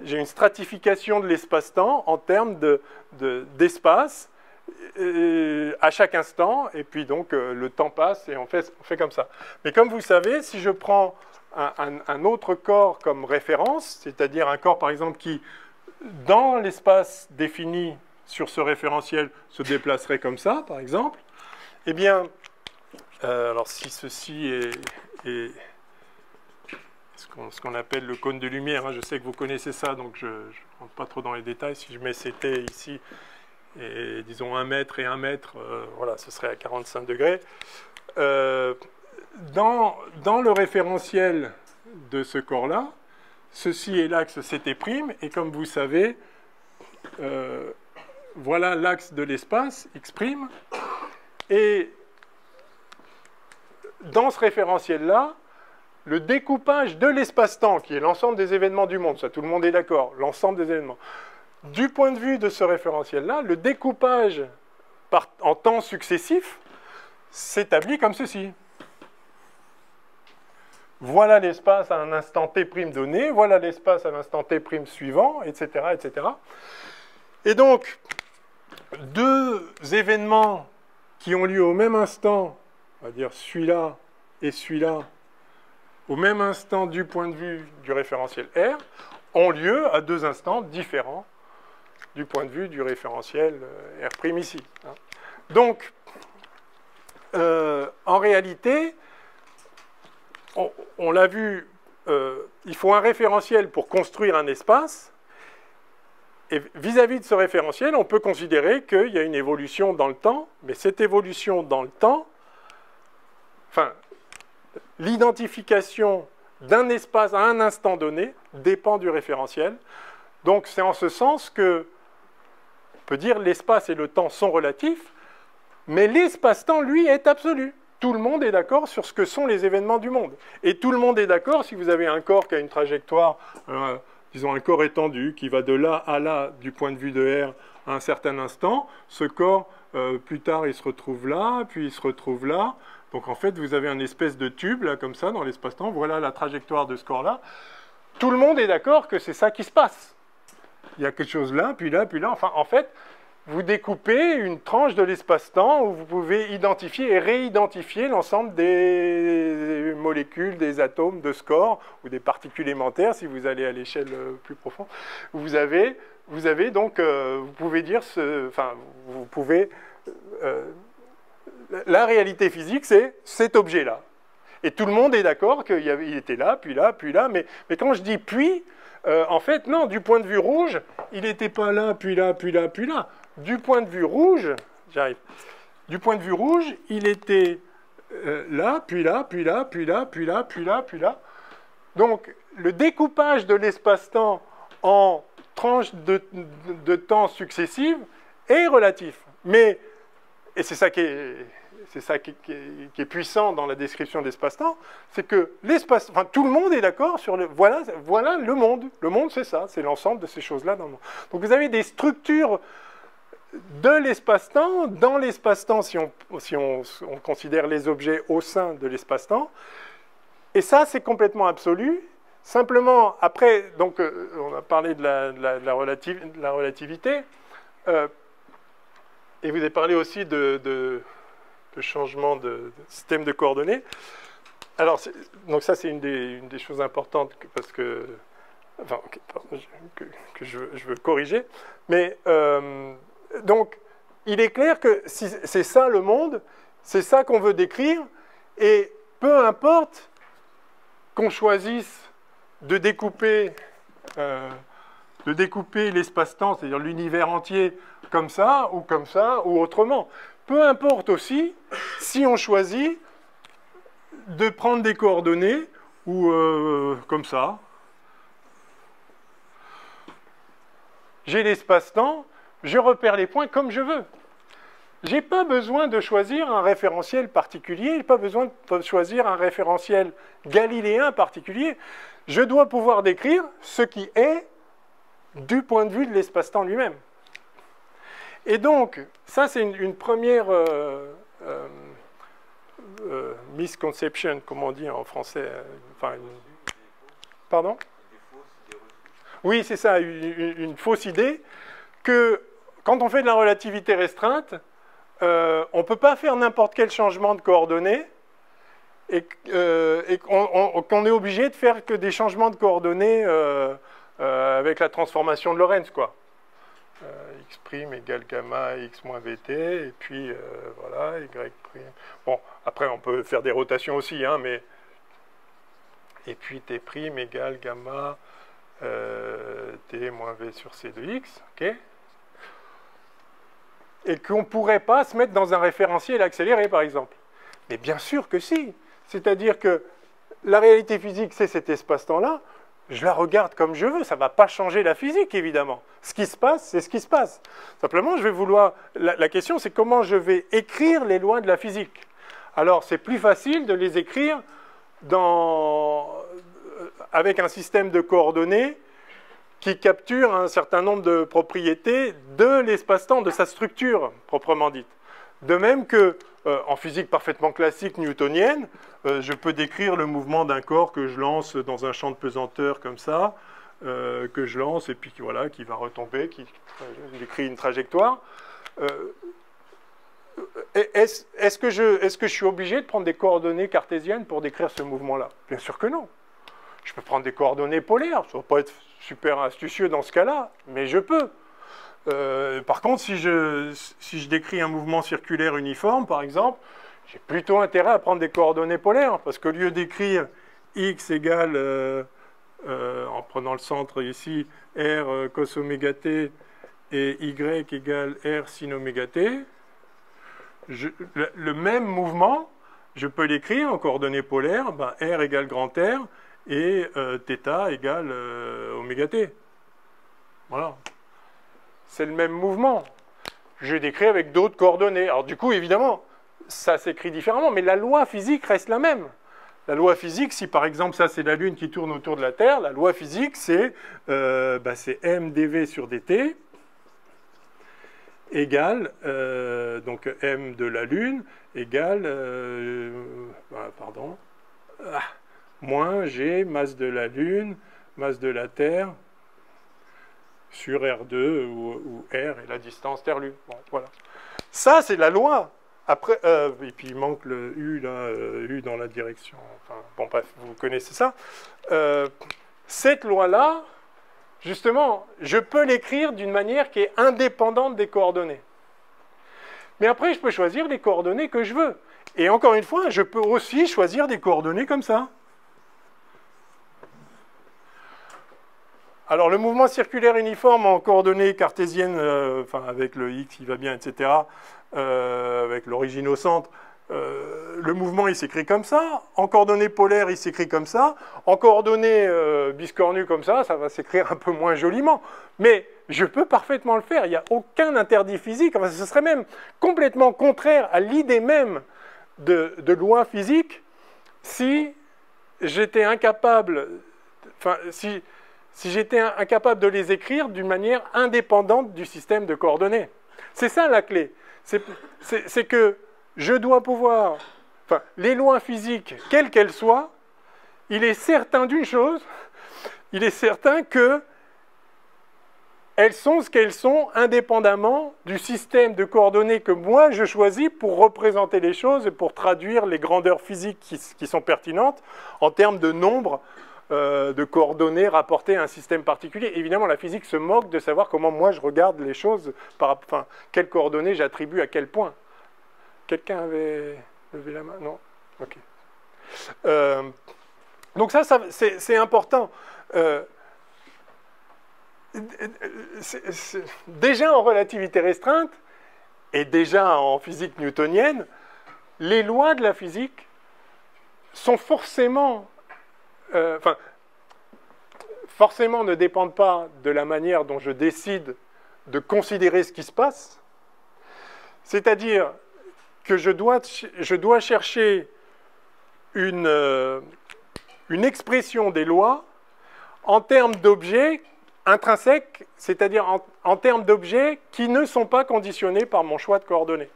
j'ai une stratification de l'espace-temps en termes d'espace, à chaque instant, et puis donc le temps passe et on fait comme ça. Mais comme vous savez, si je prends un autre corps comme référence, c'est-à-dire un corps par exemple qui, dans l'espace défini sur ce référentiel, se déplacerait comme ça, par exemple, eh bien, alors si ceci est ce qu'on appelle le cône de lumière, hein, je sais que vous connaissez ça, donc je ne rentre pas trop dans les détails, si je mets CT ici, et disons 1 mètre et 1 mètre, voilà, ce serait à 45 degrés. Dans le référentiel de ce corps-là, ceci est l'axe CT', et comme vous savez, voilà l'axe de l'espace, X', et dans ce référentiel-là, le découpage de l'espace-temps, qui est l'ensemble des événements du monde, ça tout le monde est d'accord, l'ensemble des événements, du point de vue de ce référentiel-là, le découpage en temps successif s'établit comme ceci. Voilà l'espace à un instant t' donné, voilà l'espace à l'instant t' suivant, etc., etc. Et donc, deux événements qui ont lieu au même instant, on va dire celui-là et celui-là, au même instant du point de vue du référentiel R, ont lieu à deux instants différents du point de vue du référentiel R' ici. Donc, en réalité, on l'a vu, il faut un référentiel pour construire un espace, et vis-à-vis de ce référentiel, on peut considérer qu'il y a une évolution dans le temps, mais cette évolution dans le temps, enfin, l'identification d'un espace à un instant donné dépend du référentiel. Donc c'est en ce sens que on peut dire l'espace et le temps sont relatifs, mais l'espace-temps, lui, est absolu. Tout le monde est d'accord sur ce que sont les événements du monde. Et tout le monde est d'accord si vous avez un corps qui a une trajectoire, disons un corps étendu, qui va de là à là du point de vue de R à un certain instant. Ce corps, plus tard, il se retrouve là, puis il se retrouve là. Donc en fait, vous avez une espèce de tube, là, comme ça, dans l'espace-temps. Voilà la trajectoire de ce corps-là. Tout le monde est d'accord que c'est ça qui se passe. Il y a quelque chose là, puis là, puis là. Enfin, en fait, vous découpez une tranche de l'espace-temps où vous pouvez identifier et réidentifier l'ensemble des molécules, des atomes de ce corps, ou des particules élémentaires, si vous allez à l'échelle plus profonde. Vous avez donc, vous pouvez dire, enfin, vous pouvez... la réalité physique, c'est cet objet-là. Et tout le monde est d'accord qu'il était là, puis là, puis là. Mais quand je dis puis, en fait, non, du point de vue rouge, il n'était pas là, puis là, puis là, puis là. Du point de vue rouge, j'arrive. Du point de vue rouge, il était là, puis là, puis là, puis là, puis là, puis là, puis là. Donc, le découpage de l'espace-temps en tranches de temps successives est relatif. Mais, et c'est ça qui est puissant dans la description de l'espace-temps, c'est que l'espace, enfin, tout le monde est d'accord sur voilà le monde. Le monde, c'est ça, c'est l'ensemble de ces choses-là dans le monde. Donc vous avez des structures de l'espace-temps, dans l'espace-temps, si on considère les objets au sein de l'espace-temps, et ça, c'est complètement absolu. Simplement, après, donc, on a parlé de la relativité, et vous avez parlé aussi de changement de système de coordonnées. Alors, donc ça, c'est une des choses importantes parce que, enfin, que je veux corriger. Mais, donc, il est clair que si c'est ça le monde, c'est ça qu'on veut décrire, et peu importe qu'on choisisse de découper l'espace-temps, c'est-à-dire l'univers entier, comme ça, ou autrement. Peu importe aussi si on choisit de prendre des coordonnées, ou comme ça. J'ai l'espace-temps, je repère les points comme je veux. Je n'ai pas besoin de choisir un référentiel particulier, je n'ai pas besoin de choisir un référentiel galiléen particulier. Je dois pouvoir décrire ce qui est du point de vue de l'espace-temps lui-même. Et donc, ça c'est une première misconception, comme on dit en français. Enfin, pardon ? Oui, c'est ça, une fausse idée que quand on fait de la relativité restreinte, on ne peut pas faire n'importe quel changement de coordonnées et qu'on est obligé de faire que des changements de coordonnées avec la transformation de Lorentz, quoi. X' égale gamma x moins vt, et puis voilà, y'. Bon, après on peut faire des rotations aussi, hein, mais... Et puis t' égale gamma t moins v sur c de x, ok? Et qu'on ne pourrait pas se mettre dans un référentiel accéléré, par exemple. Mais bien sûr que si. C'est-à-dire que la réalité physique, c'est cet espace-temps-là. Je la regarde comme je veux. Ça ne va pas changer la physique, évidemment. Ce qui se passe, c'est ce qui se passe. Simplement, je vais vouloir... La question, c'est comment je vais écrire les lois de la physique. Alors, c'est plus facile de les écrire avec un système de coordonnées qui capture un certain nombre de propriétés de l'espace-temps, de sa structure proprement dite. De même que en physique parfaitement classique newtonienne, je peux décrire le mouvement d'un corps que je lance dans un champ de pesanteur comme ça, que je lance et puis voilà, qui va retomber, qui décrit une trajectoire. Est-ce que je suis obligé de prendre des coordonnées cartésiennes pour décrire ce mouvement-là? Bien sûr que non. Je peux prendre des coordonnées polaires, ça ne va pas être super astucieux dans ce cas-là, mais je peux. Par contre, si je décris un mouvement circulaire uniforme, par exemple, j'ai plutôt intérêt à prendre des coordonnées polaires, parce qu'au lieu d'écrire x égale, en prenant le centre ici, r cos oméga t et y égale r sin oméga t, le même mouvement, je peux l'écrire en coordonnées polaires, ben, r égale grand R et θ égale oméga t. Voilà. C'est le même mouvement. Je décris avec d'autres coordonnées. Alors du coup, évidemment, ça s'écrit différemment, mais la loi physique reste la même. La loi physique, si par exemple ça c'est la Lune qui tourne autour de la Terre, la loi physique c'est m dv sur dt égale, donc m de la Lune égale, moins g masse de la Lune, masse de la Terre, sur R2 où R est la distance Terre-Lune. Bon, voilà. Ça, c'est la loi. Après, et puis il manque le U, là, U dans la direction. Enfin, bon, bref, vous connaissez ça. Cette loi-là, justement, je peux l'écrire d'une manière qui est indépendante des coordonnées. Mais après, je peux choisir les coordonnées que je veux. Et encore une fois, je peux aussi choisir des coordonnées comme ça. Alors, le mouvement circulaire uniforme en coordonnées cartésiennes, enfin, avec le x qui va bien, etc., avec l'origine au centre, le mouvement, il s'écrit comme ça. En coordonnées polaires, il s'écrit comme ça. En coordonnées biscornues comme ça va s'écrire un peu moins joliment. Mais je peux parfaitement le faire. Il n'y a aucun interdit physique. Enfin, ce serait même complètement contraire à l'idée même de loi physique si j'étais incapable... Enfin, si j'étais incapable de les écrire d'une manière indépendante du système de coordonnées. C'est ça la clé. C'est que je dois pouvoir... Enfin, les lois physiques, quelles qu'elles soient, il est certain d'une chose, il est certain que elles sont ce qu'elles sont indépendamment du système de coordonnées que moi je choisis pour représenter les choses et pour traduire les grandeurs physiques qui sont pertinentes en termes de nombre de coordonnées rapportées à un système particulier. Évidemment, la physique se moque de savoir comment moi je regarde les choses, enfin, quelles coordonnées j'attribue à quel point. Quelqu'un avait levé la main? Non? Ok. Donc ça c'est important. Déjà en relativité restreinte, et déjà en physique newtonienne, les lois de la physique sont forcément... forcément ne dépendent pas de la manière dont je décide de considérer ce qui se passe. C'est-à-dire que je dois chercher une expression des lois en termes d'objets intrinsèques, c'est-à-dire en termes d'objets qui ne sont pas conditionnés par mon choix de coordonnées.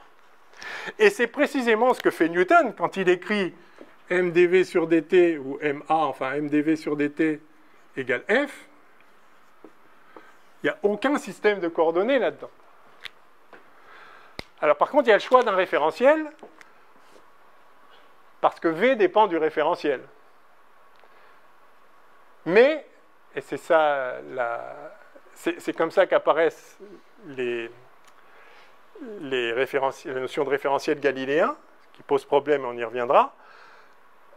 Et c'est précisément ce que fait Newton quand il écrit mdv sur dt, ou ma, enfin mdv sur dt égale f. Il n'y a aucun système de coordonnées là-dedans. Alors par contre, il y a le choix d'un référentiel, parce que v dépend du référentiel. Mais, et c'est ça, c'est comme ça qu'apparaissent les notions de référentiel galiléen, qui posent problème, on y reviendra.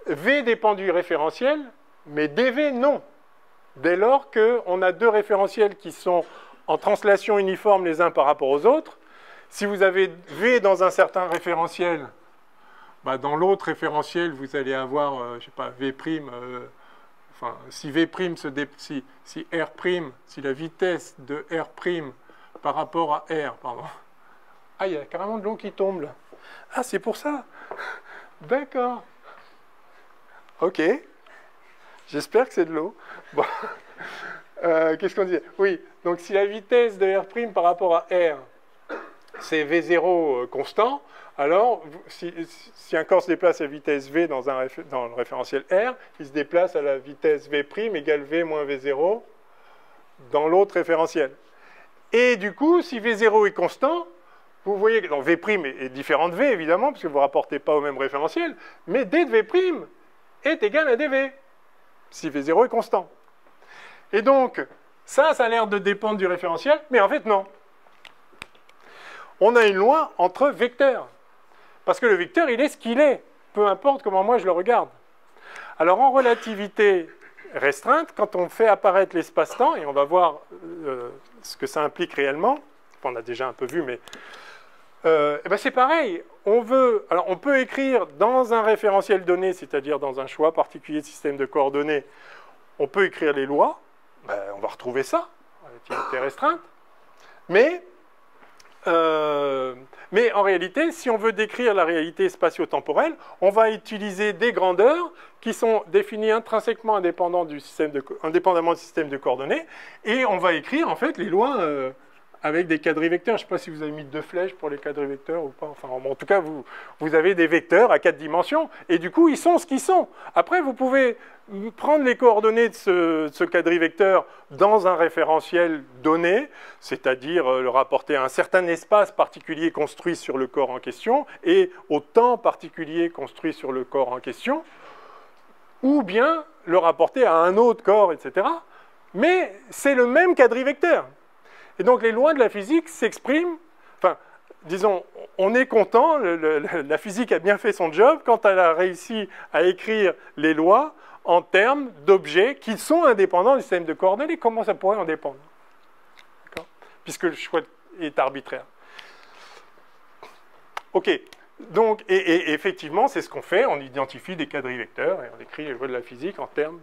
V dépend du référentiel, mais dv non. Dès lors qu'on a deux référentiels qui sont en translation uniforme les uns par rapport aux autres, si vous avez V dans un certain référentiel, bah dans l'autre référentiel, vous allez avoir, je sais pas, V', enfin, si V' si R', si la vitesse de R' par rapport à R, pardon. Ah, il y a carrément de l'eau qui tombe là. Ah, c'est pour ça. D'accord. Ok. J'espère que c'est de l'eau. Bon. Qu'est-ce qu'on disait? Oui, donc si la vitesse de R' par rapport à R, c'est V0 constant, alors si un corps se déplace à vitesse V dans le référentiel R, il se déplace à la vitesse V' égale V moins V0 dans l'autre référentiel. Et du coup, si V0 est constant, vous voyez que V' est différent de V, évidemment, parce que vous ne rapportez pas au même référentiel, mais D de V' est égal à dV, si V0 est constant. Et donc, ça a l'air de dépendre du référentiel, mais en fait, non. On a une loi entre vecteurs. Parce que le vecteur, il est ce qu'il est, peu importe comment moi je le regarde. Alors, en relativité restreinte, quand on fait apparaître l'espace-temps, et on va voir ce que ça implique réellement, on a déjà un peu vu, mais ben c'est pareil. Alors, on peut écrire dans un référentiel donné, c'est-à-dire dans un choix particulier de système de coordonnées, on peut écrire les lois, ben, on va retrouver ça, relativité restreinte, mais en réalité, si on veut décrire la réalité spatio-temporelle, on va utiliser des grandeurs qui sont définies intrinsèquement indépendamment du système de coordonnées, et on va écrire en fait les lois avec des quadrivecteurs. Je ne sais pas si vous avez mis 2 flèches pour les quadrivecteurs ou pas. Enfin, en tout cas, vous avez des vecteurs à 4 dimensions, et du coup, ils sont ce qu'ils sont. Après, vous pouvez prendre les coordonnées de ce quadrivecteur dans un référentiel donné, c'est-à-dire le rapporter à un certain espace particulier construit sur le corps en question, et au temps particulier construit sur le corps en question, ou bien le rapporter à un autre corps, etc. Mais c'est le même quadrivecteur. Et donc les lois de la physique s'expriment, enfin, disons, on est content, la physique a bien fait son job quand elle a réussi à écrire les lois en termes d'objets qui sont indépendants du système de coordonnées. Comment ça pourrait en dépendre? Puisque le choix est arbitraire. Ok, donc, et effectivement, c'est ce qu'on fait, on identifie des quadrivecteurs et on écrit les lois de la physique en termes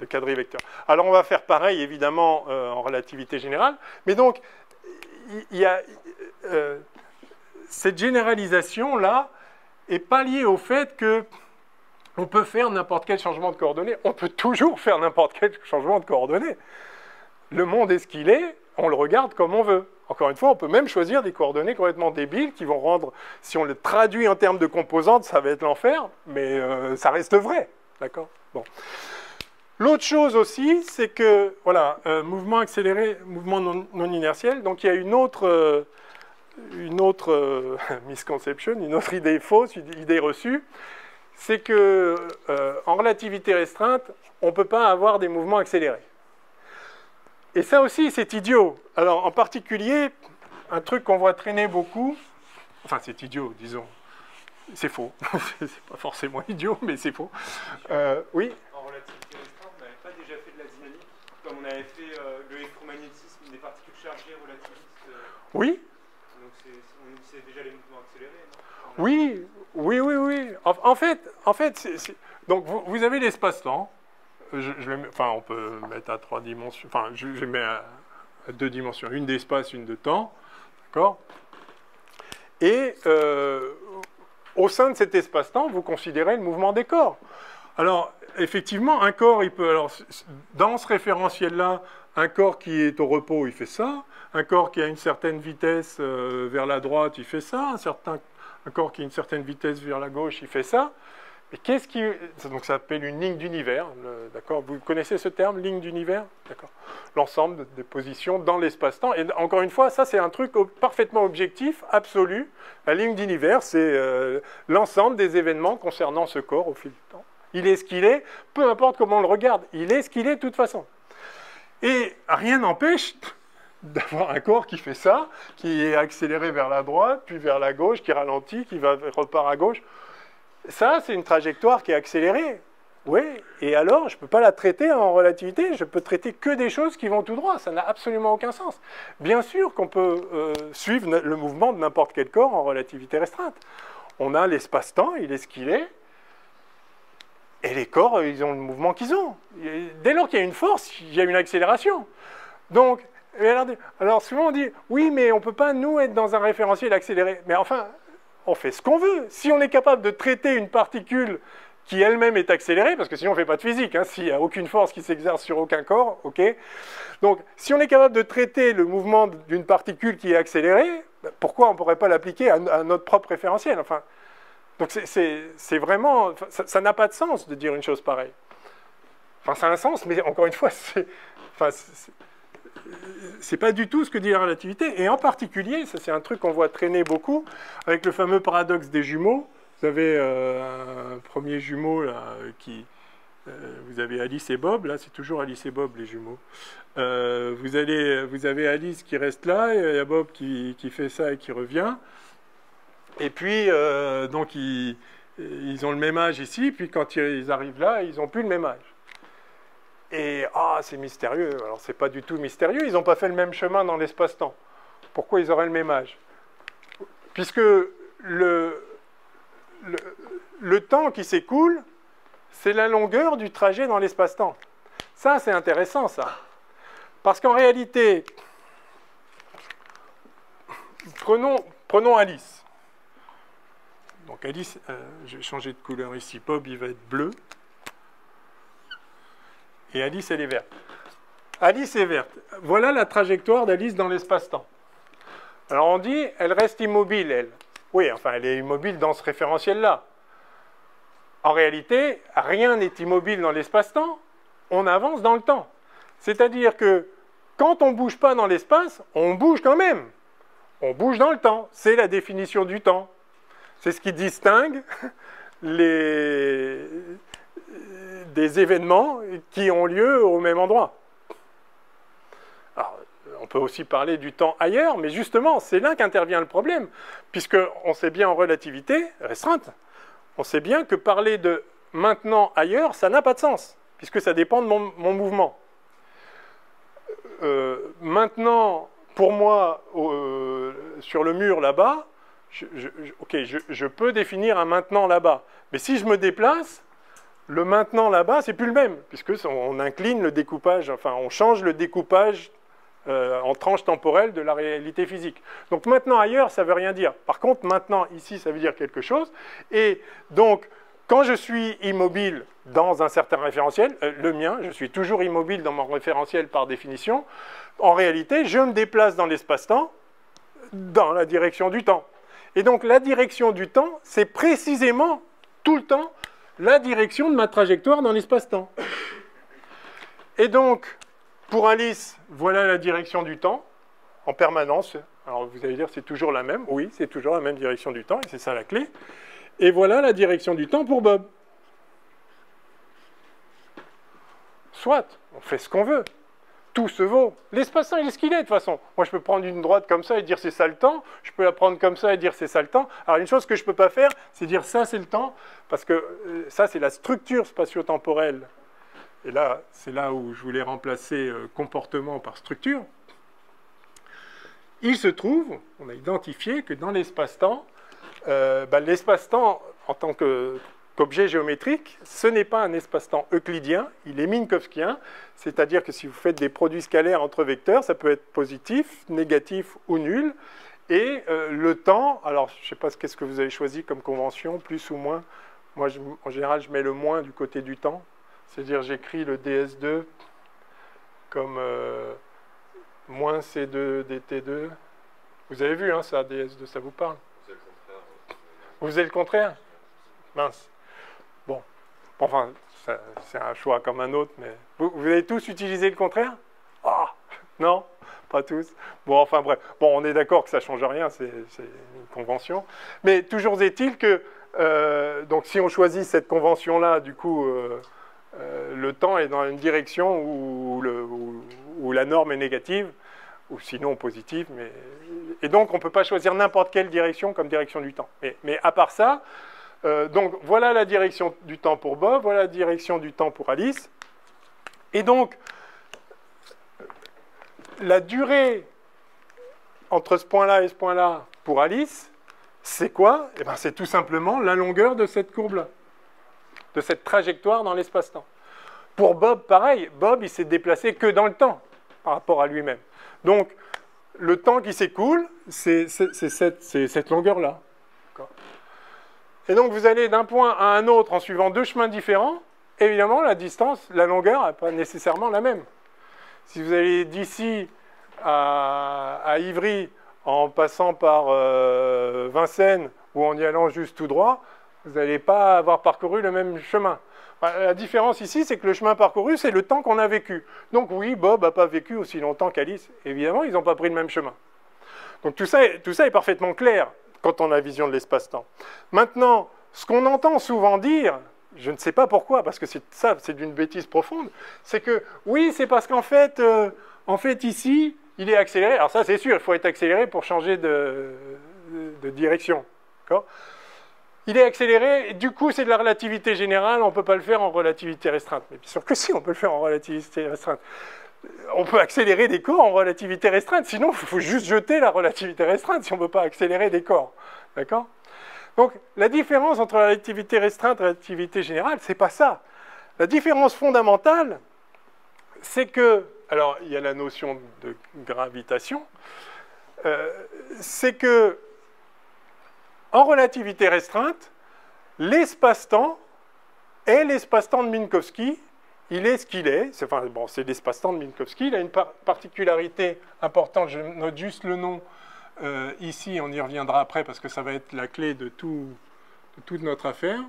de quadrivecteurs. Alors on va faire pareil évidemment en relativité générale, mais donc il y a cette généralisation là est pas liée au fait que on peut faire n'importe quel changement de coordonnées. On peut toujours faire n'importe quel changement de coordonnées. Le monde est ce qu'il est, on le regarde comme on veut. Encore une fois, on peut même choisir des coordonnées complètement débiles qui vont rendre, si on le traduit en termes de composantes, ça va être l'enfer, mais ça reste vrai. D'accord? Bon. L'autre chose aussi, c'est que, voilà, mouvement accéléré, mouvement non inertiel, donc il y a une autre misconception, une autre idée fausse, une idée reçue, c'est que en relativité restreinte, on ne peut pas avoir des mouvements accélérés. Et ça aussi, c'est idiot. Alors, en particulier, un truc qu'on voit traîner beaucoup, enfin, c'est idiot, disons, c'est faux. C'est pas forcément idiot, mais c'est faux. Oui. En relativité restreinte, on n'avait pas déjà fait de la dynamique, comme on avait fait l'électromagnétisme des particules chargées relativistes. Oui. Donc, on utilisait déjà les mouvements accélérés, non? Oui, oui, oui, oui. En fait donc vous avez l'espace-temps. Enfin, on peut mettre à 3 dimensions. Enfin, je mets à 2 dimensions, une d'espace, une de temps, d'accord? Et au sein de cet espace-temps, vous considérez le mouvement des corps. Alors, effectivement, un corps, il peut... Alors, dans ce référentiel-là, un corps qui est au repos, il fait ça. Un corps qui a une certaine vitesse vers la droite, il fait ça. Un corps qui a une certaine vitesse vers la gauche, il fait ça. Mais qu'est-ce qui... Donc, ça s'appelle une ligne d'univers, d'accord? Vous connaissez ce terme, ligne d'univers? D'accord. L'ensemble des positions dans l'espace-temps. Et encore une fois, ça, c'est un truc parfaitement objectif, absolu. La ligne d'univers, c'est l'ensemble des événements concernant ce corps au fil du temps. Il est ce qu'il est, peu importe comment on le regarde. Il est ce qu'il est de toute façon. Et rien n'empêche d'avoir un corps qui fait ça, qui est accéléré vers la droite, puis vers la gauche, qui ralentit, qui repart à gauche. Ça, c'est une trajectoire qui est accélérée. Oui, et alors, je ne peux pas la traiter en relativité, je peux traiter que des choses qui vont tout droit. Ça n'a absolument aucun sens. Bien sûr qu'on peut suivre le mouvement de n'importe quel corps en relativité restreinte. On a l'espace-temps, il est ce qu'il est, et les corps, ils ont le mouvement qu'ils ont. Dès lors qu'il y a une force, il y a une accélération. Donc, alors souvent on dit, oui, mais on ne peut pas, nous, être dans un référentiel accéléré. Mais enfin, on fait ce qu'on veut. Si on est capable de traiter une particule qui elle-même est accélérée, parce que sinon on ne fait pas de physique, hein, s'il n'y a aucune force qui s'exerce sur aucun corps, ok. Donc si on est capable de traiter le mouvement d'une particule qui est accélérée, pourquoi on ne pourrait pas l'appliquer à notre propre référentiel, enfin, donc c'est vraiment, ça n'a pas de sens de dire une chose pareille. Enfin, ça a un sens, mais encore une fois, c'est pas du tout ce que dit la relativité, et en particulier, ça c'est un truc qu'on voit traîner beaucoup, avec le fameux paradoxe des jumeaux. Vous avez un premier jumeau, là, vous avez Alice et Bob, là c'est toujours Alice et Bob les jumeaux. Vous avez Alice qui reste là, et il y a Bob qui fait ça et qui revient. Et puis, donc ils ont le même âge ici, puis quand ils arrivent là, ils n'ont plus le même âge. Et c'est mystérieux. Alors c'est pas du tout mystérieux, ils n'ont pas fait le même chemin dans l'espace-temps. Pourquoi ils auraient le même âge? Puisque le temps qui s'écoule, c'est la longueur du trajet dans l'espace-temps. Ça, c'est intéressant, ça. Parce qu'en réalité, prenons Alice. Donc Alice, je vais changer de couleur ici. Bob, il va être bleu. Et Alice, elle est verte. Alice est verte. Voilà la trajectoire d'Alice dans l'espace-temps. Alors on dit, elle reste immobile, elle. Oui, enfin, elle est immobile dans ce référentiel-là. En réalité, rien n'est immobile dans l'espace-temps, on avance dans le temps. C'est-à-dire que quand on ne bouge pas dans l'espace, on bouge quand même. On bouge dans le temps. C'est la définition du temps. C'est ce qui distingue des événements qui ont lieu au même endroit. Alors, on peut aussi parler du temps ailleurs, mais justement, c'est là qu'intervient le problème, puisqu'on sait bien en relativité restreinte, on sait bien que parler de maintenant ailleurs, ça n'a pas de sens, puisque ça dépend de mon mouvement. Maintenant, pour moi, sur le mur là-bas, je peux définir un maintenant là-bas, mais si je me déplace, le maintenant là-bas, c'est plus le même, puisque on incline le découpage, enfin on change le découpage en tranches temporelles de la réalité physique. Donc maintenant ailleurs, ça ne veut rien dire. Par contre, maintenant ici, ça veut dire quelque chose. Et donc, quand je suis immobile dans un certain référentiel, le mien, je suis toujours immobile dans mon référentiel par définition, en réalité, je me déplace dans l'espace-temps dans la direction du temps. Et donc la direction du temps, c'est précisément tout le temps la direction de ma trajectoire dans l'espace-temps. Et donc, pour Alice, voilà la direction du temps, en permanence. Alors vous allez dire, c'est toujours la même. Oui, c'est toujours la même direction du temps, et c'est ça la clé. Et voilà la direction du temps pour Bob. Soit, on fait ce qu'on veut. Tout se vaut. L'espace-temps, il est ce qu'il est, de toute façon. Moi, je peux prendre une droite comme ça et dire c'est ça le temps. Je peux la prendre comme ça et dire c'est ça le temps. Alors, une chose que je ne peux pas faire, c'est dire ça, c'est le temps, parce que ça, c'est la structure spatio-temporelle. Et là, c'est là où je voulais remplacer comportement par structure. Il se trouve, on a identifié que dans l'espace-temps, l'espace-temps, en tant qu'objet géométrique, ce n'est pas un espace-temps euclidien, il est minkowskien, c'est-à-dire que si vous faites des produits scalaires entre vecteurs, ça peut être positif, négatif ou nul. Et le temps, alors je ne sais pas qu'est-ce que vous avez choisi comme convention, plus ou moins. Moi, en général, je mets le moins du côté du temps. C'est-à-dire j'écris le ds2 comme moins c2 dt2. Vous avez vu, hein, ça, ds2, ça vous parle? Vous faisiez le contraire? Mince. Bon. Enfin, c'est un choix comme un autre, mais... Vous avez tous utilisé le contraire? Ah, non? Pas tous. Bon, enfin bref. Bon, on est d'accord que ça ne change rien, c'est une convention. Mais toujours est-il que... donc si on choisit cette convention-là, du coup... le temps est dans une direction où la norme est négative, ou sinon positive. Et donc, on ne peut pas choisir n'importe quelle direction comme direction du temps. Mais à part ça, donc voilà la direction du temps pour Bob, voilà la direction du temps pour Alice. Et donc, la durée entre ce point-là et ce point-là pour Alice, c'est quoi? Eh bien, c'est tout simplement la longueur de cette courbe-là, de cette trajectoire dans l'espace-temps. Pour Bob, pareil, Bob, il s'est déplacé que dans le temps, par rapport à lui-même. Donc, le temps qui s'écoule, c'est cette longueur-là. et donc vous allez d'un point à un autre en suivant deux chemins différents, évidemment la distance, la longueur n'est pas nécessairement la même. Si vous allez d'ici à Ivry en passant par Vincennes ou en y allant juste tout droit, vous n'allez pas avoir parcouru le même chemin. La différence ici, c'est que le chemin parcouru, c'est le temps qu'on a vécu. Donc oui, Bob n'a pas vécu aussi longtemps qu'Alice. Évidemment, ils n'ont pas pris le même chemin. Donc tout ça est parfaitement clair quand on a vision de l'espace-temps. Maintenant, ce qu'on entend souvent dire, je ne sais pas pourquoi, parce que c'est d'une bêtise profonde, c'est que oui, c'est parce qu'en fait, ici, il est accéléré. Alors ça, c'est sûr, il faut être accéléré pour changer de direction. D'accord ? Il est accéléré, et du coup, c'est de la relativité générale, on ne peut pas le faire en relativité restreinte. Mais bien sûr que si, on peut le faire en relativité restreinte. On peut accélérer des corps en relativité restreinte, sinon, il faut juste jeter la relativité restreinte si on ne veut pas accélérer des corps. D'accord ? Donc, la différence entre la relativité restreinte et la relativité générale, c'est pas ça. La différence fondamentale, c'est que, alors, il y a la notion de gravitation, c'est que, en relativité restreinte, l'espace-temps est l'espace-temps de Minkowski. Il est ce qu'il est. C'est l'espace-temps de Minkowski. Il a une particularité importante. Je note juste le nom ici. On y reviendra après parce que ça va être la clé de toute notre affaire.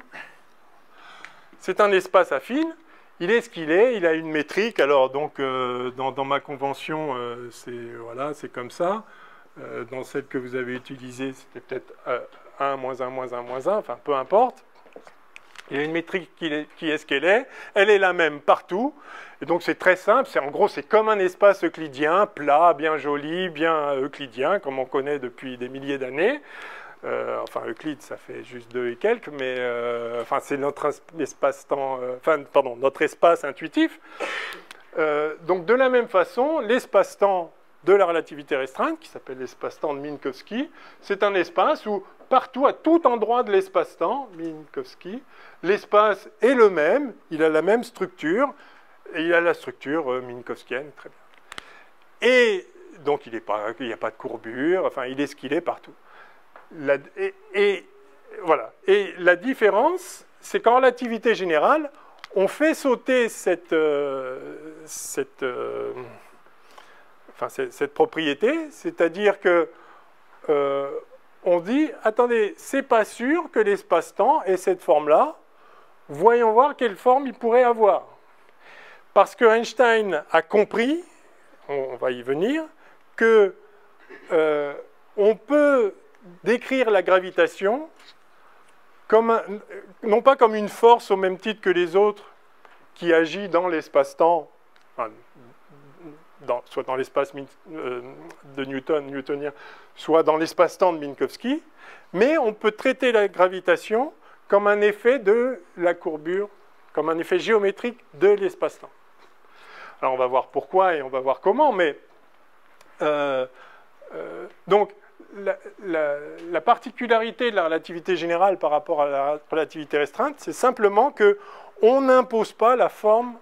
C'est un espace affine. Il est ce qu'il est. Il a une métrique. Alors, donc, dans ma convention, c'est comme ça. Dans celle que vous avez utilisée, c'était peut-être 1, moins 1, moins 1, moins 1, enfin peu importe. Il y a une métrique qui est ce qu'elle est. Elle est la même partout. Et donc c'est très simple. En gros, c'est comme un espace euclidien, plat, bien joli, bien euclidien, comme on connaît depuis des milliers d'années. Enfin, Euclide, ça fait juste 2 et quelques, mais c'est notre espace-temps, notre espace intuitif. Donc de la même façon, l'espace-temps de la relativité restreinte, qui s'appelle l'espace-temps de Minkowski, c'est un espace où, partout, à tout endroit de l'espace-temps, Minkowski, l'espace est le même, il a la même structure, et il a la structure minkowskienne, très bien. Et donc, il n'y a pas de courbure, enfin, il est ce qu'il est partout. Voilà. Et la différence, c'est qu'en relativité générale, on fait sauter cette propriété, c'est-à-dire que on dit, attendez, c'est pas sûr que l'espace-temps ait cette forme-là, voyons voir quelle forme il pourrait avoir. Parce que Einstein a compris, on va y venir, que on peut décrire la gravitation comme non pas comme une force au même titre que les autres qui agit dans l'espace-temps, soit dans l'espace de newtonien, soit dans l'espace-temps de Minkowski, mais on peut traiter la gravitation comme un effet de la courbure, comme un effet géométrique de l'espace-temps. Alors on va voir pourquoi et on va voir comment, mais donc la particularité de la relativité générale par rapport à la relativité restreinte, c'est simplement qu'on n'impose pas la forme,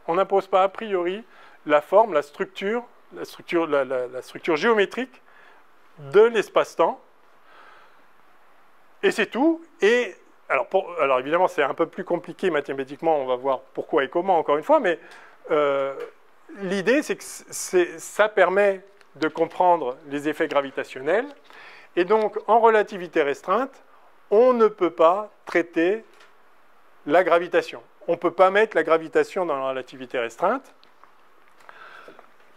on n'impose pas a priori la forme, la structure géométrique de l'espace-temps. Et c'est tout. Et alors évidemment, c'est un peu plus compliqué mathématiquement, on va voir pourquoi et comment, encore une fois, mais l'idée, c'est que ça permet de comprendre les effets gravitationnels. Et donc, en relativité restreinte, on ne peut pas traiter la gravitation. On ne peut pas mettre la gravitation dans la relativité restreinte,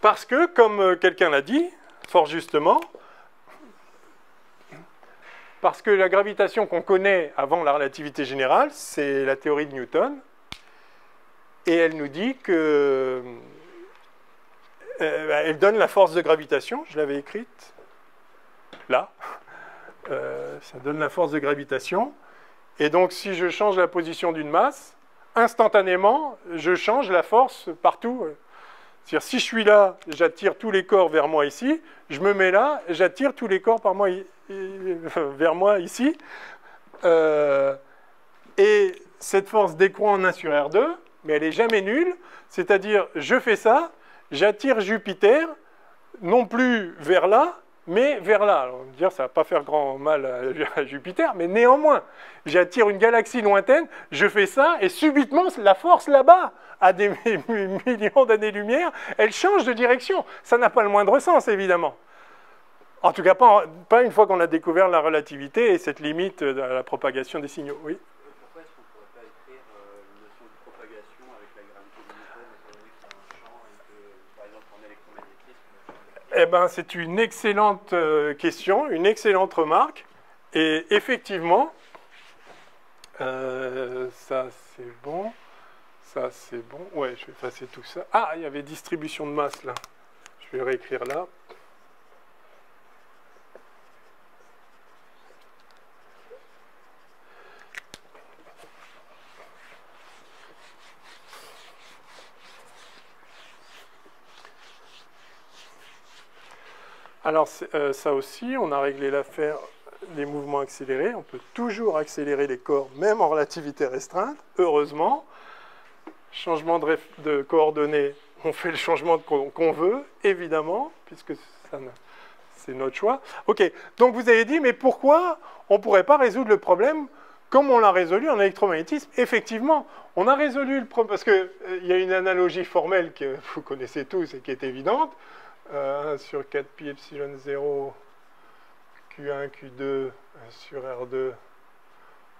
parce que, comme quelqu'un l'a dit, fort justement, parce que la gravitation qu'on connaît avant la relativité générale, c'est la théorie de Newton, et elle nous dit que elle donne la force de gravitation, je l'avais écrite là, ça donne la force de gravitation, et donc si je change la position d'une masse, instantanément, je change la force partout. C'est-à-dire, si je suis là, j'attire tous les corps vers moi ici, je me mets là, j'attire tous les corps vers moi ici, et cette force décroît en 1 sur R2, mais elle n'est jamais nulle, c'est-à-dire, je fais ça, j'attire Jupiter, non plus vers là, mais vers là. Alors, on va dire, ça ne va pas faire grand mal à Jupiter, mais néanmoins, j'attire une galaxie lointaine, je fais ça, et subitement, la force là-bas, à des millions d'années-lumière, elle change de direction. Ça n'a pas le moindre sens, évidemment. En tout cas, pas une fois qu'on a découvert la relativité et cette limite à la propagation des signaux. Oui. Pourquoi est-ce qu'on ne pourrait pas écrire une notion de propagation avec la gravité de Newton, étant donné que c'est un champ et que, par exemple, en électromagnétisme... Eh bien, c'est une excellente question, une excellente remarque. Et effectivement, ça c'est bon, ça c'est bon. Ouais, je vais effacer tout ça. Ah, il y avait distribution de masse là. Je vais réécrire là. Alors, ça aussi, on a réglé l'affaire des mouvements accélérés. On peut toujours accélérer les corps, même en relativité restreinte, heureusement. Changement de coordonnées, on fait le changement qu'on veut, évidemment, puisque c'est notre choix. OK, donc vous avez dit, mais pourquoi on ne pourrait pas résoudre le problème comme on l'a résolu en électromagnétisme? Effectivement, on a résolu le problème, parce qu'il y a une analogie formelle que vous connaissez tous et qui est évidente. 1 sur 4 pi epsilon 0 Q1, Q2 sur R2,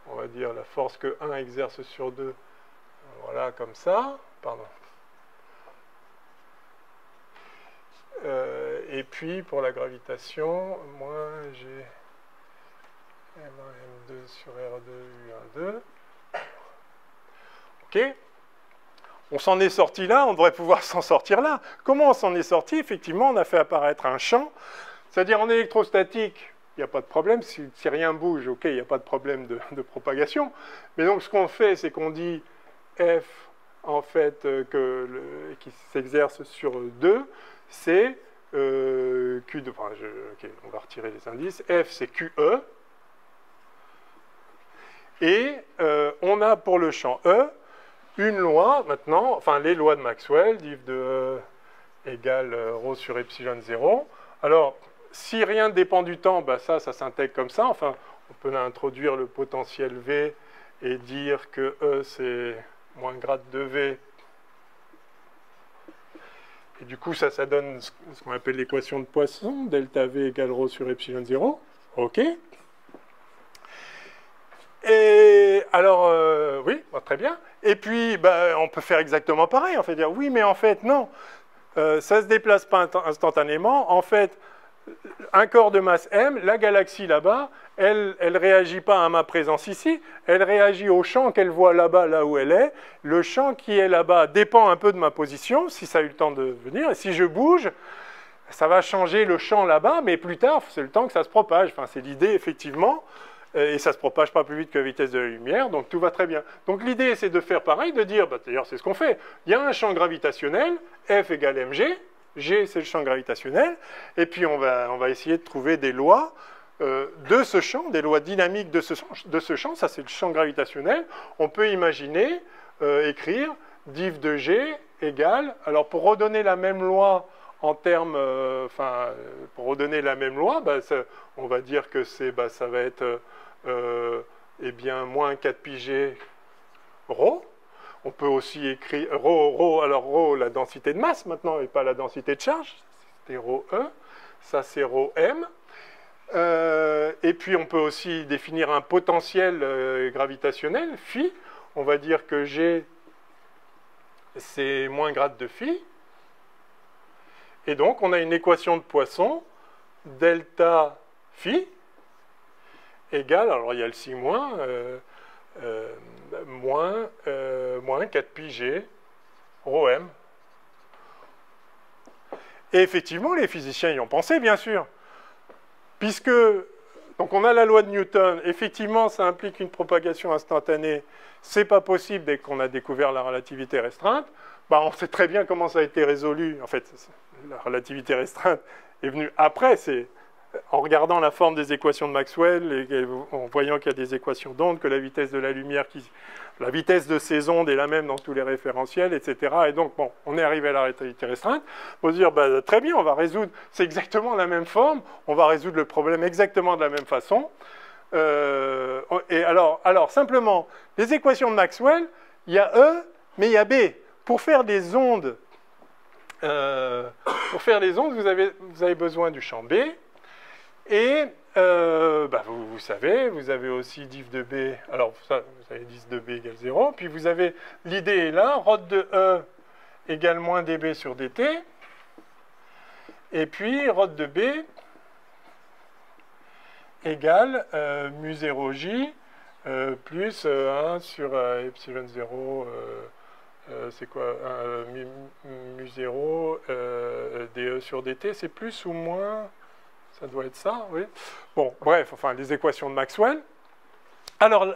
on va dire la force que 1 exerce sur 2, voilà comme ça, pardon. Et puis pour la gravitation, moins G M1, M2 sur R2, U1, 2. OK. On s'en est sorti là, on devrait pouvoir s'en sortir là. Comment on s'en est sorti? Effectivement, on a fait apparaître un champ. C'est-à-dire en électrostatique, il n'y a pas de problème. Si rien bouge, OK, il n'y a pas de problème de propagation. Mais donc, ce qu'on fait, c'est qu'on dit F, en fait, qui s'exerce sur 2, c'est Q2. Enfin, OK, on va retirer les indices. F, c'est QE. Et on a pour le champ E, une loi, maintenant, enfin les lois de Maxwell, div de E égale ρ sur epsilon 0. Alors, si rien ne dépend du temps, bah ça s'intègre comme ça. Enfin, on peut introduire le potentiel V et dire que E, c'est moins grade de V. Et du coup, ça donne ce qu'on appelle l'équation de Poisson, delta V égale ρ sur epsilon 0. OK. Et alors, oui, bah, très bien. Et puis, bah, on peut faire exactement pareil. On peut dire, oui, mais en fait, non. Ça ne se déplace pas instantanément. En fait, un corps de masse m, la galaxie là-bas, elle ne réagit pas à ma présence ici. Elle réagit au champ qu'elle voit là-bas, là où elle est. Le champ qui est là-bas dépend un peu de ma position, si ça a eu le temps de venir. Et si je bouge, ça va changer le champ là-bas, mais plus tard, c'est le temps que ça se propage. Enfin, c'est l'idée, effectivement. Et ça ne se propage pas plus vite que la vitesse de la lumière, donc tout va très bien. Donc l'idée, c'est de faire pareil, de dire, bah, d'ailleurs c'est ce qu'on fait, il y a un champ gravitationnel, F égale mg, G c'est le champ gravitationnel, et puis on va essayer de trouver des lois de ce champ, des lois dynamiques de ce champ, ça c'est le champ gravitationnel. On peut imaginer, écrire, div de G égale, alors pour redonner la même loi, en termes, pour redonner la même loi, bah, on va dire que ça va être eh bien, moins 4 pi g ρ. On peut aussi écrire alors ρ, la densité de masse maintenant, et pas la densité de charge. C'était ρe, ça c'est ρm. Et puis on peut aussi définir un potentiel gravitationnel, phi. On va dire que g, c'est moins grade de phi. Et donc, on a une équation de Poisson, delta phi, égale, alors il y a le si moins, moins 4 pi g ρm. Et effectivement, les physiciens y ont pensé, bien sûr. Puisque, donc on a la loi de Newton, effectivement, ça implique une propagation instantanée. C'est pas possible dès qu'on a découvert la relativité restreinte. Bah, on sait très bien comment ça a été résolu. En fait, la relativité restreinte est venue après, c'est en regardant la forme des équations de Maxwell et en voyant qu'il y a des équations d'onde, que la vitesse de la lumière, la vitesse de ces ondes est la même dans tous les référentiels, etc. Et donc, bon, on est arrivé à la relativité restreinte. On va se dire, bah, très bien, on va résoudre, c'est exactement la même forme, on va résoudre le problème exactement de la même façon. Et alors, simplement, les équations de Maxwell, il y a E, mais il y a B. Pour faire des ondes, vous avez besoin du champ B. Et bah, vous savez, vous avez aussi diff de B. Alors, ça, vous avez diff de B égale 0. Puis vous avez, l'idée est là, rho de E égale moins dB sur dt. Et puis, rho de B égale mu 0j plus 1 sur epsilon 0. C'est quoi mu 0 dE sur dt, c'est plus ou moins? Ça doit être ça, oui. Bon, bref, enfin, les équations de Maxwell. Alors,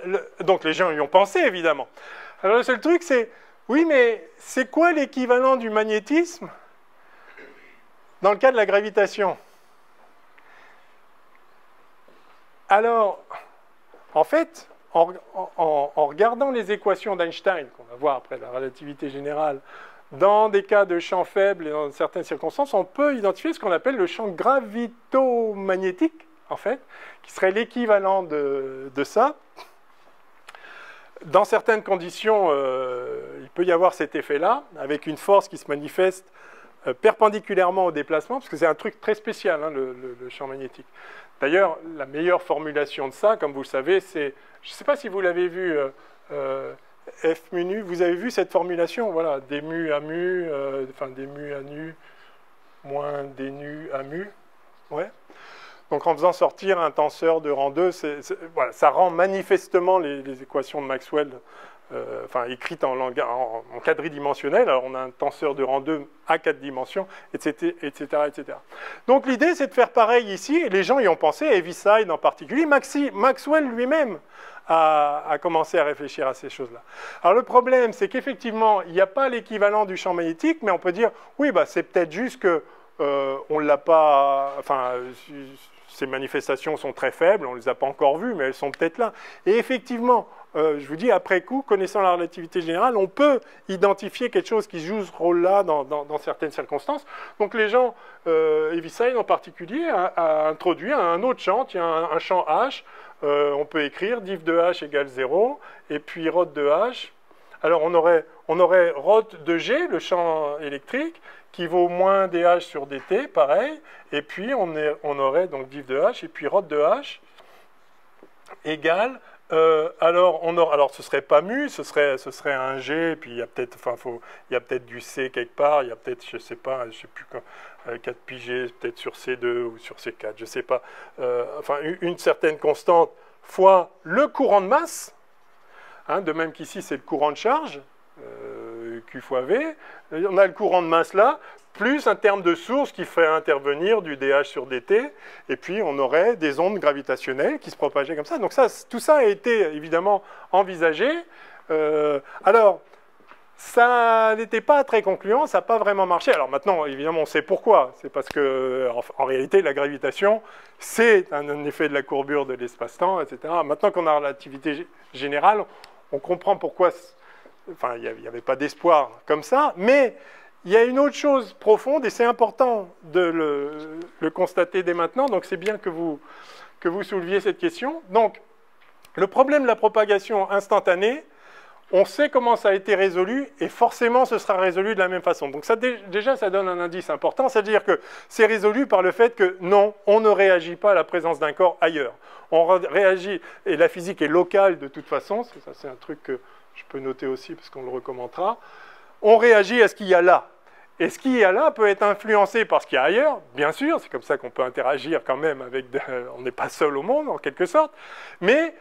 donc les gens y ont pensé, évidemment. Alors, le seul truc, c'est, oui, mais c'est quoi l'équivalent du magnétisme dans le cas de la gravitation? Alors, en fait, en regardant les équations d'Einstein, qu'on va voir après la relativité générale, dans des cas de champ faible et dans certaines circonstances, on peut identifier ce qu'on appelle le champ gravitomagnétique, en fait, qui serait l'équivalent de ça. Dans certaines conditions, il peut y avoir cet effet-là, avec une force qui se manifeste perpendiculairement au déplacement, parce que c'est un truc très spécial, hein, le champ magnétique. D'ailleurs, la meilleure formulation de ça, comme vous le savez, c'est, je ne sais pas si vous l'avez vu, F mu nu, vous avez vu cette formulation, voilà, d mu à mu, enfin d mu à nu, moins d nu à mu, ouais. Donc en faisant sortir un tenseur de rang 2, voilà, ça rend manifestement les équations de Maxwell, enfin écrites en quadridimensionnel. Alors on a un tenseur de rang 2 à 4 dimensions, etc., etc. Donc l'idée c'est de faire pareil ici, et les gens y ont pensé, Heaviside en particulier, Maxwell lui-même a commencé à réfléchir à ces choses-là. Alors le problème c'est qu'effectivement il n'y a pas l'équivalent du champ magnétique, mais on peut dire, oui, bah, c'est peut-être juste que on ne l'a pas, enfin, ces manifestations sont très faibles, on ne les a pas encore vues, mais elles sont peut-être là. Et effectivement, je vous dis, après coup, connaissant la relativité générale, on peut identifier quelque chose qui joue ce rôle-là dans certaines circonstances. Donc les gens, Heaviside en particulier, a introduit un autre champ, tiens, un champ H, on peut écrire diff de H égale 0, et puis rho de H. Alors on aurait rho de G, le champ électrique, qui vaut moins dH sur dt, pareil, et puis on aurait donc diff de H, et puis rho de H égale, alors ce serait pas mu, ce serait un G, et puis il y a peut-être, enfin, il y a peut-être du C quelque part, il y a peut-être, je sais pas, je sais plus quand, 4 pi G, peut-être sur C2 ou sur C4, je sais pas, enfin une certaine constante fois le courant de masse, hein, de même qu'ici c'est le courant de charge, Q fois V, on a le courant de masse là, plus un terme de source qui ferait intervenir du dH sur dt, et puis on aurait des ondes gravitationnelles qui se propageaient comme ça. Donc ça, tout ça a été évidemment envisagé. Alors, ça n'était pas très concluant, ça n'a pas vraiment marché. Alors maintenant, évidemment, on sait pourquoi. C'est parce que, en réalité, la gravitation, c'est un effet de la courbure de l'espace-temps, etc. Maintenant qu'on a la relativité générale, on comprend pourquoi... Enfin, il n'y avait pas d'espoir comme ça, mais il y a une autre chose profonde, et c'est important de le constater dès maintenant, donc c'est bien que vous souleviez cette question. Donc, le problème de la propagation instantanée, on sait comment ça a été résolu, et forcément ce sera résolu de la même façon. Donc ça, déjà, ça donne un indice important, c'est-à-dire que c'est résolu par le fait que non, on ne réagit pas à la présence d'un corps ailleurs. On réagit, et la physique est locale de toute façon, ça c'est un truc que je peux noter aussi parce qu'on le recommentera, on réagit à ce qu'il y a là. Et ce qu'il y a là peut être influencé par ce qu'il y a ailleurs, bien sûr, c'est comme ça qu'on peut interagir quand même avec... on n'est pas seul au monde, en quelque sorte, mais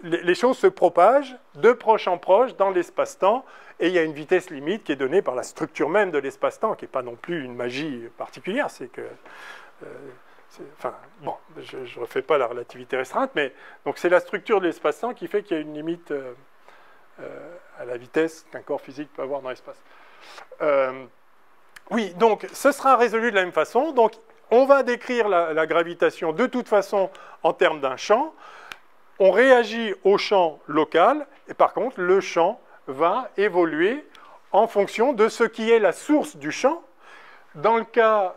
les choses se propagent de proche en proche dans l'espace-temps, et il y a une vitesse limite qui est donnée par la structure même de l'espace-temps, qui n'est pas non plus une magie particulière, c'est que... enfin, bon, je ne refais pas la relativité restreinte, mais donc c'est la structure de l'espace-temps qui fait qu'il y a une limite à la vitesse qu'un corps physique peut avoir dans l'espace. Oui, donc ce sera résolu de la même façon. Donc on va décrire la gravitation de toute façon en termes d'un champ. On réagit au champ local, et par contre, le champ va évoluer en fonction de ce qui est la source du champ. Dans le cas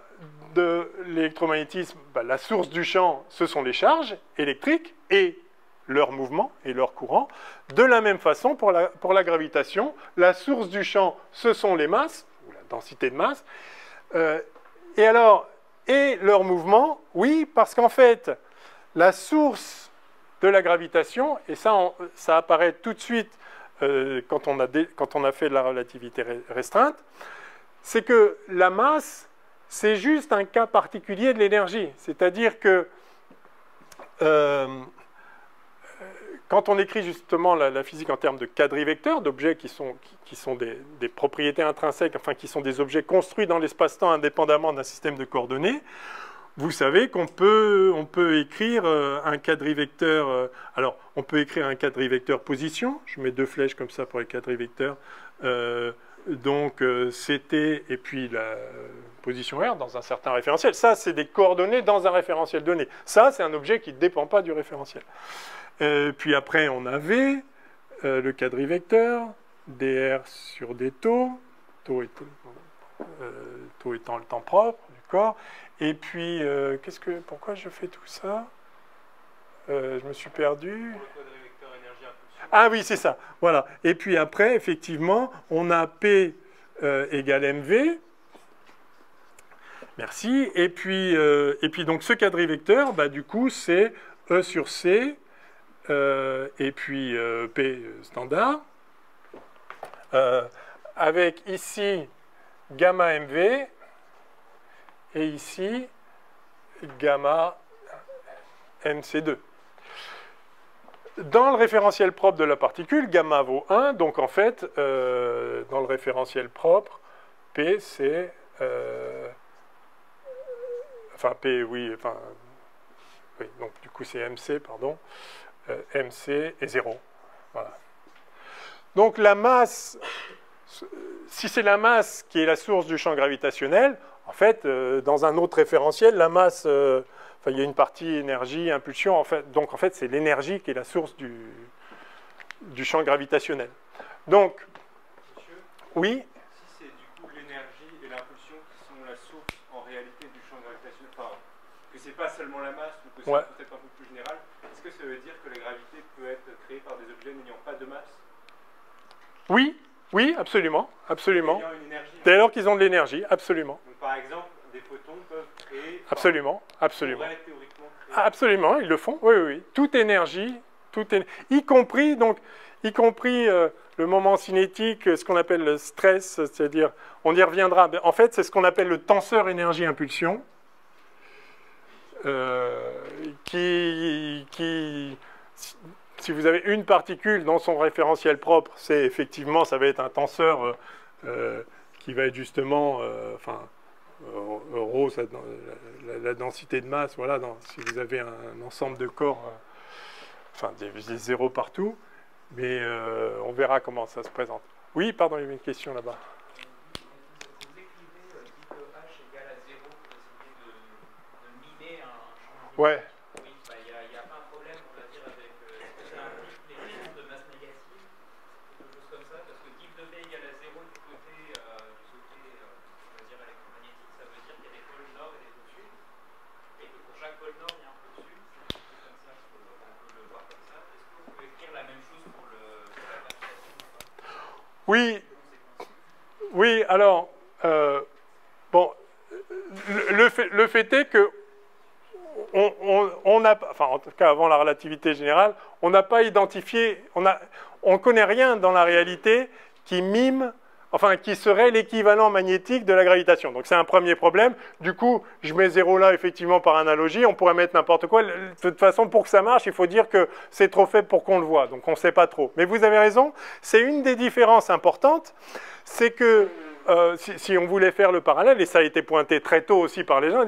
de l'électromagnétisme, la source du champ, ce sont les charges électriques et leur mouvement et leur courant. De la même façon, pour la gravitation, la source du champ, ce sont les masses, ou la densité de masse. Et leur mouvement, oui, parce qu'en fait, la source de la gravitation, et ça apparaît tout de suite quand on a fait de la relativité restreinte, c'est que la masse, c'est juste un cas particulier de l'énergie. C'est-à-dire que quand on écrit justement la physique en termes de quadrivecteurs, d'objets qui sont des propriétés intrinsèques, enfin qui sont des objets construits dans l'espace-temps indépendamment d'un système de coordonnées, vous savez qu'on peut écrire un quadrivecteur. Alors, on peut écrire un quadrivecteur position. Je mets 2 flèches comme ça pour les quadrivecteurs. Donc, CT et puis la position R dans un certain référentiel. Ça, c'est des coordonnées dans un référentiel donné. Ça, c'est un objet qui ne dépend pas du référentiel. Puis après, on avait le quadrivecteur, dr sur des taux, taux étant le temps propre du corps. Et puis, pourquoi je fais tout ça? Je me suis perdu. Ah oui, c'est ça. Voilà. Et puis après, effectivement, on a P égale MV. Merci. Et puis donc, ce quadrivecteur, du coup, c'est E sur C, et puis P standard, avec ici gamma MV, et ici gamma MC2. Dans le référentiel propre de la particule, gamma vaut 1, donc en fait, dans le référentiel propre, P c'est... oui, donc du coup c'est MC, pardon, MC est 0. Voilà. Donc la masse, si c'est la masse qui est la source du champ gravitationnel, en fait, dans un autre référentiel, la masse, il y a une partie énergie, impulsion, en fait, donc en fait c'est l'énergie qui est la source du champ gravitationnel. Donc, Monsieur, oui. Si c'est du coup l'énergie et l'impulsion qui sont la source en réalité du champ gravitationnel, enfin, que c'est pas seulement la masse, ou que c'est peut-être un peu plus général, est-ce que ça veut dire que la gravité peut être créée par des objets n'ayant pas de masse? Oui, oui, absolument, absolument. Ayant une énergie, dès lors qu'ils ont de l'énergie, absolument. Donc, par exemple, des photons peuvent créer... Absolument, absolument. Pourraient théoriquement créer... Absolument, ils le font, oui, oui, oui. Toute énergie, y compris le moment cinétique, ce qu'on appelle le stress, c'est-à-dire, on y reviendra, en fait, c'est ce qu'on appelle le tenseur énergie-impulsion, si vous avez une particule dans son référentiel propre, c'est effectivement, ça va être un tenseur qui va être justement, ρ, la densité de masse, voilà, si vous avez un ensemble de corps, des zéros partout, mais on verra comment ça se présente. Oui, pardon, il y avait une question là-bas. Vous écrivez dit que H égale à 0 pour essayer de mimer un champ. Ouais. Oui, il n'y a pas un problème, on va dire, avec ça implique les questions de masse négative, quelque chose comme ça, parce que div de V égale à 0 du côté, on va dire, électromagnétique, ça veut dire qu'il y a des pôles nord et des pôles sud, et que pour chaque pôle nord, il y a un pôle sud, c'est comme ça, on peut le voir comme ça. Est-ce que vous pouvez écrire la même chose pour la gravitation? Oui. Oui, alors, bon, le fait est que on a, en tout cas avant la relativité générale, on n'a pas identifié, on connaît rien dans la réalité qui mime, qui serait l'équivalent magnétique de la gravitation. Donc c'est un premier problème. Du coup, je mets 0 là, effectivement, par analogie. On pourrait mettre n'importe quoi. De toute façon, pour que ça marche, il faut dire que c'est trop faible pour qu'on le voit. Donc on ne sait pas trop. Mais vous avez raison, c'est une des différences importantes. C'est que, si on voulait faire le parallèle, et ça a été pointé très tôt aussi par les gens,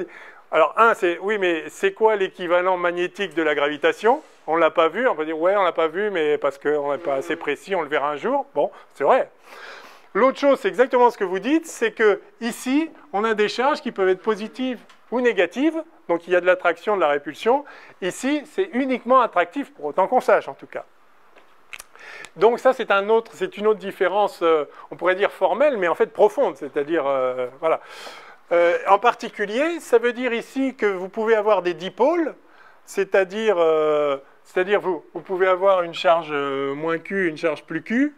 alors c'est, oui, mais c'est quoi l'équivalent magnétique de la gravitation? On ne l'a pas vu. On peut dire, ouais, on ne l'a pas vu, mais parce qu'on n'est pas assez précis, on le verra un jour. Bon, c'est vrai. l'autre chose, c'est exactement ce que vous dites, c'est que ici, on a des charges qui peuvent être positives ou négatives, donc il y a de l'attraction, de la répulsion. Ici, c'est uniquement attractif, pour autant qu'on sache en tout cas. Donc ça, c'est une autre différence, on pourrait dire formelle, mais en fait profonde, c'est-à-dire, voilà. En particulier, ça veut dire ici que vous pouvez avoir des dipôles, c'est-à-dire vous pouvez avoir une charge moins Q, une charge plus Q.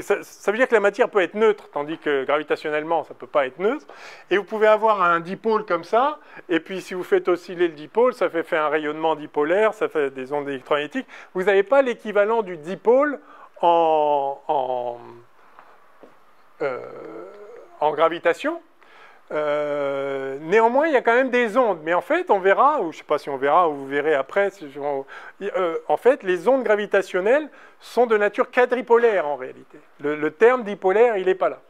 Ça veut dire que la matière peut être neutre, tandis que gravitationnellement, ça ne peut pas être neutre. Et vous pouvez avoir un dipôle comme ça, et puis si vous faites osciller le dipôle, ça fait un rayonnement dipolaire, ça fait des ondes électromagnétiques. Vous n'avez pas l'équivalent du dipôle en gravitation. Néanmoins, il y a quand même des ondes, mais en fait, on verra, ou je ne sais pas si on verra, ou vous verrez après, en fait, les ondes gravitationnelles sont de nature quadripolaire en réalité. Le terme dipolaire, il n'est pas là.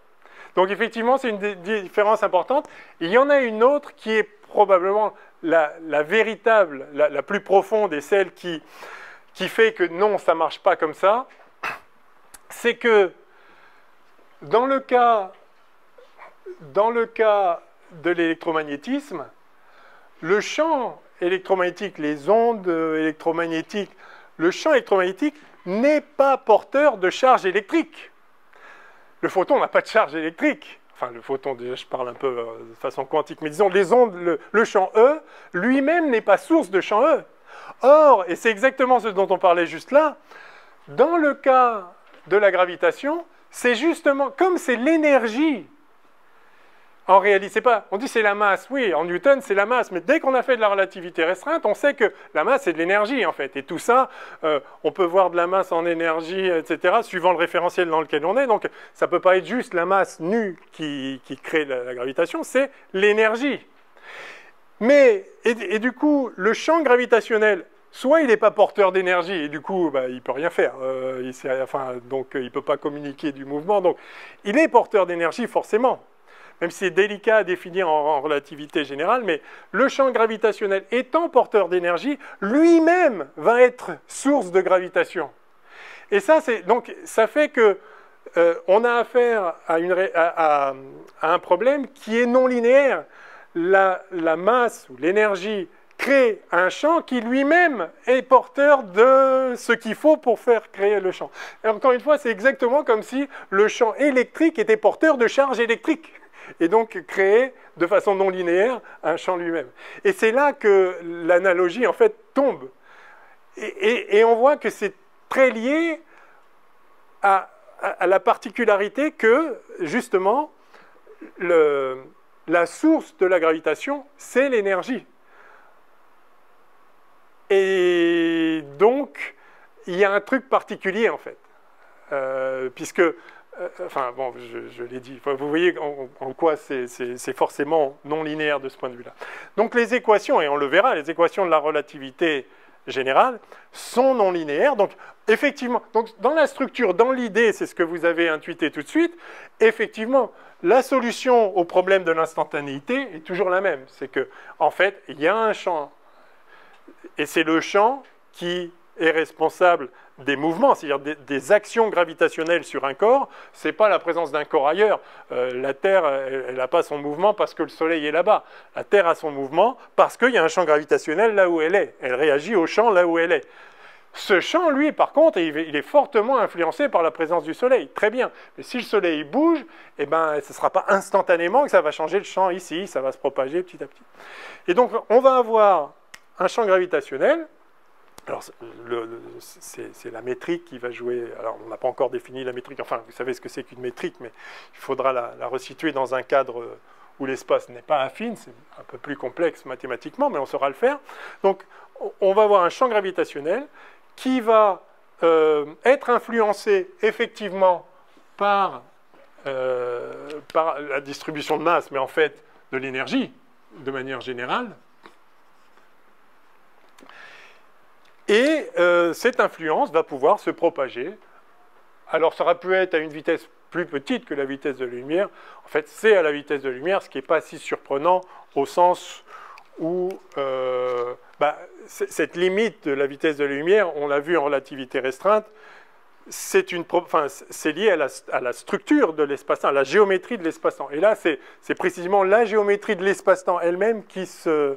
Donc effectivement, c'est une différence importante. Il y en a une autre qui est probablement la véritable, la plus profonde, et celle qui fait que non, ça ne marche pas comme ça. C'est que dans le cas de l'électromagnétisme, le champ électromagnétique, les ondes électromagnétiques, le champ électromagnétique n'est pas porteur de charge électrique. Le photon n'a pas de charge électrique. Enfin, le photon, déjà, je parle un peu de façon quantique, mais disons, les ondes, le champ E, lui-même n'est pas source de champ E. Or, et c'est exactement ce dont on parlait juste là, dans le cas de la gravitation, c'est justement, comme c'est l'énergie. En réalité, c'est pas. On dit c'est la masse. Oui, en Newton, c'est la masse. Mais dès qu'on a fait de la relativité restreinte, on sait que la masse, c'est de l'énergie, en fait. Et tout ça, on peut voir de la masse en énergie, etc., suivant le référentiel dans lequel on est. Donc, ça ne peut pas être juste la masse nue qui crée la gravitation, c'est l'énergie. Mais, et du coup, le champ gravitationnel, soit il n'est pas porteur d'énergie, et du coup, il ne peut rien faire. Donc, il ne peut pas communiquer du mouvement. Donc, il est porteur d'énergie, forcément. Même si c'est délicat à définir en relativité générale, mais le champ gravitationnel étant porteur d'énergie, lui-même va être source de gravitation. Et ça, ça fait que on a affaire à un problème qui est non linéaire. La masse ou l'énergie crée un champ qui lui-même est porteur de ce qu'il faut pour faire créer le champ. Et encore une fois, c'est exactement comme si le champ électrique était porteur de charge électrique. Et donc créer de façon non linéaire un champ lui-même. Et c'est là que l'analogie, en fait, tombe. Et on voit que c'est très lié à la particularité que, justement, la source de la gravitation, c'est l'énergie. Et donc, il y a un truc particulier, en fait. Puisque... je l'ai dit. Vous voyez en quoi c'est forcément non linéaire de ce point de vue-là. Donc les équations, et on le verra, les équations de la relativité générale sont non linéaires. Donc effectivement, dans la structure, dans l'idée, c'est ce que vous avez intuité tout de suite, effectivement, la solution au problème de l'instantanéité est toujours la même. C'est que, en fait, il y a un champ, et c'est le champ qui est responsable des mouvements, c'est-à-dire des actions gravitationnelles sur un corps. Ce n'est pas la présence d'un corps ailleurs. La Terre, elle n'a pas son mouvement parce que le Soleil est là-bas. La Terre a son mouvement parce qu'il y a un champ gravitationnel là où elle est. Elle réagit au champ là où elle est. Ce champ, lui, par contre, il est fortement influencé par la présence du Soleil. Très bien. Mais si le Soleil bouge, ce ne sera pas instantanément que ça va changer le champ ici. Ça va se propager petit à petit. Et donc, on va avoir un champ gravitationnel. Alors, c'est la métrique qui va jouer. Alors, on n'a pas encore défini la métrique. Enfin, vous savez ce que c'est qu'une métrique, mais il faudra la resituer dans un cadre où l'espace n'est pas infini. C'est un peu plus complexe mathématiquement, mais on saura le faire. Donc, on va avoir un champ gravitationnel qui va être influencé effectivement par la distribution de masse, mais en fait de l'énergie, de manière générale. Et cette influence va pouvoir se propager. Alors, ça aurait pu être à une vitesse plus petite que la vitesse de la lumière. En fait, c'est à la vitesse de la lumière, ce qui n'est pas si surprenant au sens où cette limite de la vitesse de la lumière, on l'a vu en relativité restreinte, c'est lié à la structure de l'espace-temps, à la géométrie de l'espace-temps. Et là, c'est précisément la géométrie de l'espace-temps elle-même qui se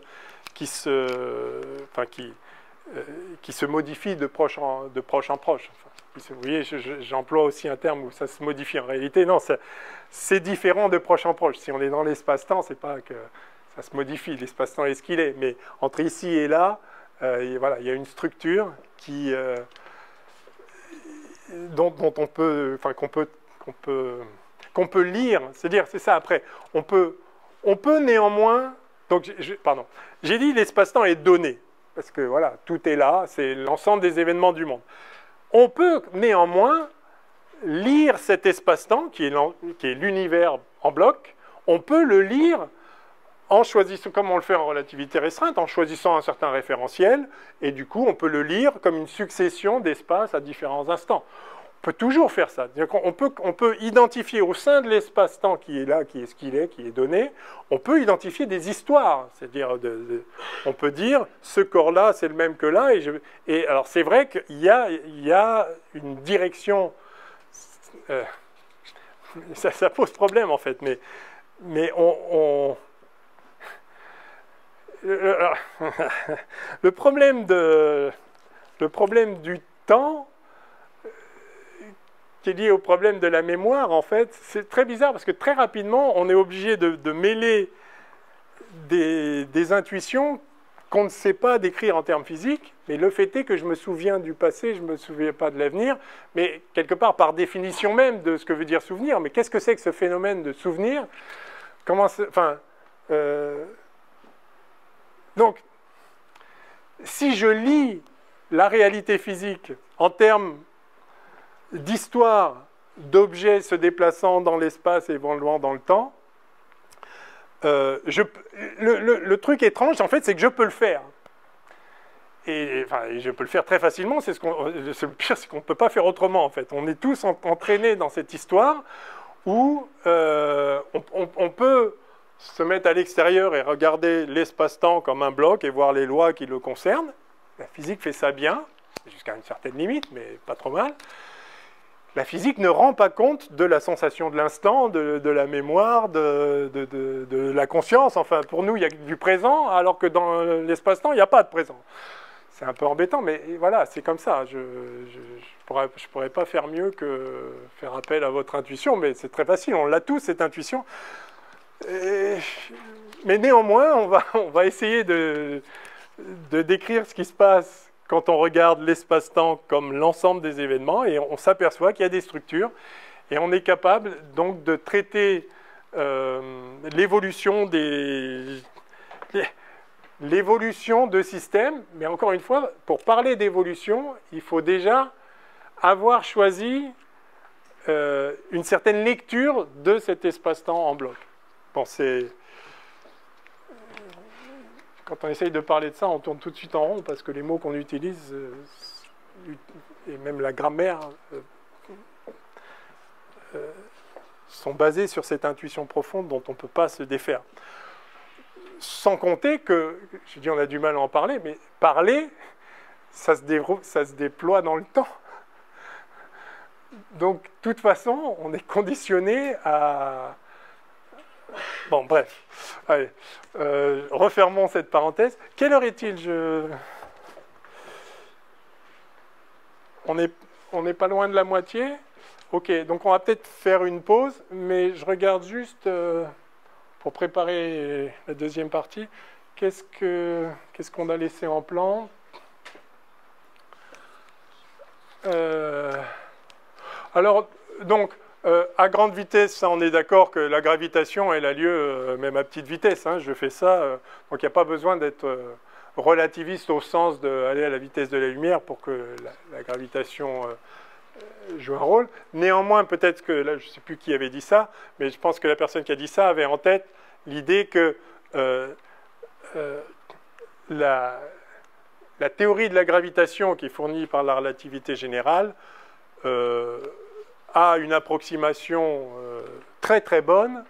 modifie de proche en proche. Enfin, vous voyez, j'emploie aussi un terme où ça se modifie. En réalité, non, c'est différent de proche en proche. Si on est dans l'espace-temps, c'est pas que ça se modifie. L'espace-temps est ce qu'il est. Mais entre ici et là, voilà, il y a une structure dont on peut, enfin, qu'on peut lire. C'est-à-dire, c'est ça après. On peut néanmoins. Donc, j'ai dit l'espace-temps est donné. Parce que voilà, tout est là, c'est l'ensemble des événements du monde. On peut néanmoins lire cet espace-temps, qui est l'univers en bloc, on peut le lire en choisissant, comme on le fait en relativité restreinte, en choisissant un certain référentiel, et du coup, on peut le lire comme une succession d'espaces à différents instants. On peut toujours faire ça. On peut identifier au sein de l'espace-temps qui est là, qui est ce qu'il est, qui est donné, on peut identifier des histoires. C'est-à-dire, on peut dire, ce corps-là, c'est le même que là. Et alors, c'est vrai qu'il y a une direction... ça pose problème, en fait. Mais le problème du temps... qui est lié au problème de la mémoire, en fait, c'est très bizarre parce que très rapidement, on est obligé de mêler des intuitions qu'on ne sait pas décrire en termes physiques, mais le fait est que je me souviens du passé, je ne me souviens pas de l'avenir, mais quelque part, par définition même de ce que veut dire souvenir, mais qu'est-ce que c'est que ce phénomène de souvenir? Donc, si je lis la réalité physique en termes d'histoire d'objets se déplaçant dans l'espace et évoluant dans le temps, le truc étrange, en fait, c'est que je peux le faire. Et je peux le faire très facilement. Le pire, c'est qu'on ne peut pas faire autrement, en fait. On est tous entraînés dans cette histoire où on peut se mettre à l'extérieur et regarder l'espace-temps comme un bloc et voir les lois qui le concernent. La physique fait ça bien, jusqu'à une certaine limite, mais pas trop mal. La physique ne rend pas compte de la sensation de l'instant, de la mémoire, de la conscience. Enfin, pour nous, il y a du présent, alors que dans l'espace-temps, il n'y a pas de présent. C'est un peu embêtant, mais voilà, c'est comme ça. Je pourrais pas faire mieux que faire appel à votre intuition, mais c'est très facile, on l'a tous, cette intuition. Mais néanmoins, on va essayer de décrire ce qui se passe quand on regarde l'espace-temps comme l'ensemble des événements, et on s'aperçoit qu'il y a des structures, et on est capable donc de traiter l'évolution de systèmes, mais encore une fois, pour parler d'évolution, il faut déjà avoir choisi une certaine lecture de cet espace-temps en bloc. Bon, quand on essaye de parler de ça, on tourne tout de suite en rond parce que les mots qu'on utilise, et même la grammaire, sont basés sur cette intuition profonde dont on ne peut pas se défaire. Sans compter que, je dis on a du mal à en parler, mais parler, ça se déploie dans le temps. Donc, de toute façon, on est conditionné à... Bon, bref. Allez, refermons cette parenthèse. Quelle heure est-il? On n'est pas loin de la moitié. Ok, donc on va peut-être faire une pause, mais je regarde juste, pour préparer la deuxième partie, qu'est-ce qu'on a laissé en plan? Alors, donc... à grande vitesse, ça, on est d'accord que la gravitation, elle a lieu même à petite vitesse. Hein, je fais ça, donc il n'y a pas besoin d'être relativiste au sens d'aller à la vitesse de la lumière pour que la gravitation joue un rôle. Néanmoins, peut-être que, là, je ne sais plus qui avait dit ça, mais je pense que la personne qui a dit ça avait en tête l'idée que la théorie de la gravitation qui est fournie par la relativité générale a une approximation très très bonne,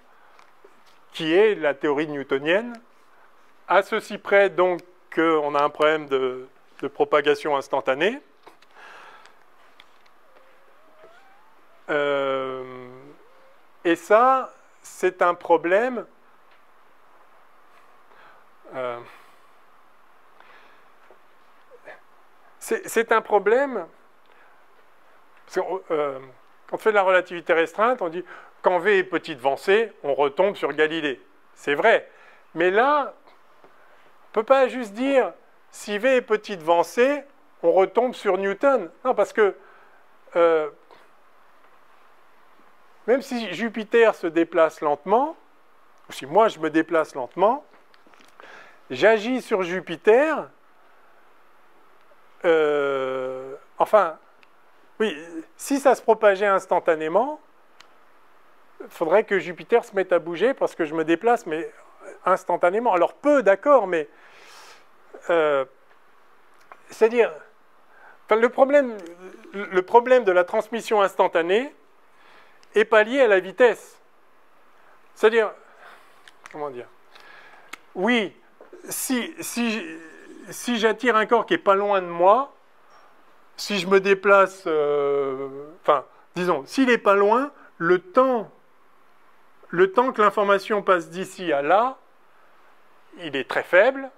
qui est la théorie newtonienne, à ceci près donc qu'on a un problème de propagation instantanée. Et ça, c'est un problème. C'est un problème. Parce que, quand on fait de la relativité restreinte, on dit quand V est petit devant C, on retombe sur Galilée. C'est vrai. Mais là, on ne peut pas juste dire si V est petit devant C, on retombe sur Newton. Non, parce que même si Jupiter se déplace lentement, ou si moi je me déplace lentement, j'agis sur Jupiter. Enfin, oui, si ça se propageait instantanément, il faudrait que Jupiter se mette à bouger parce que je me déplace, mais instantanément. Alors peu, d'accord, mais c'est-à-dire, enfin, le problème de la transmission instantanée est pas lié à la vitesse. C'est-à-dire, comment dire? Oui, si j'attire un corps qui est pas loin de moi, si je me déplace, enfin, disons, s'il n'est pas loin, le temps que l'information passe d'ici à là, il est très faible.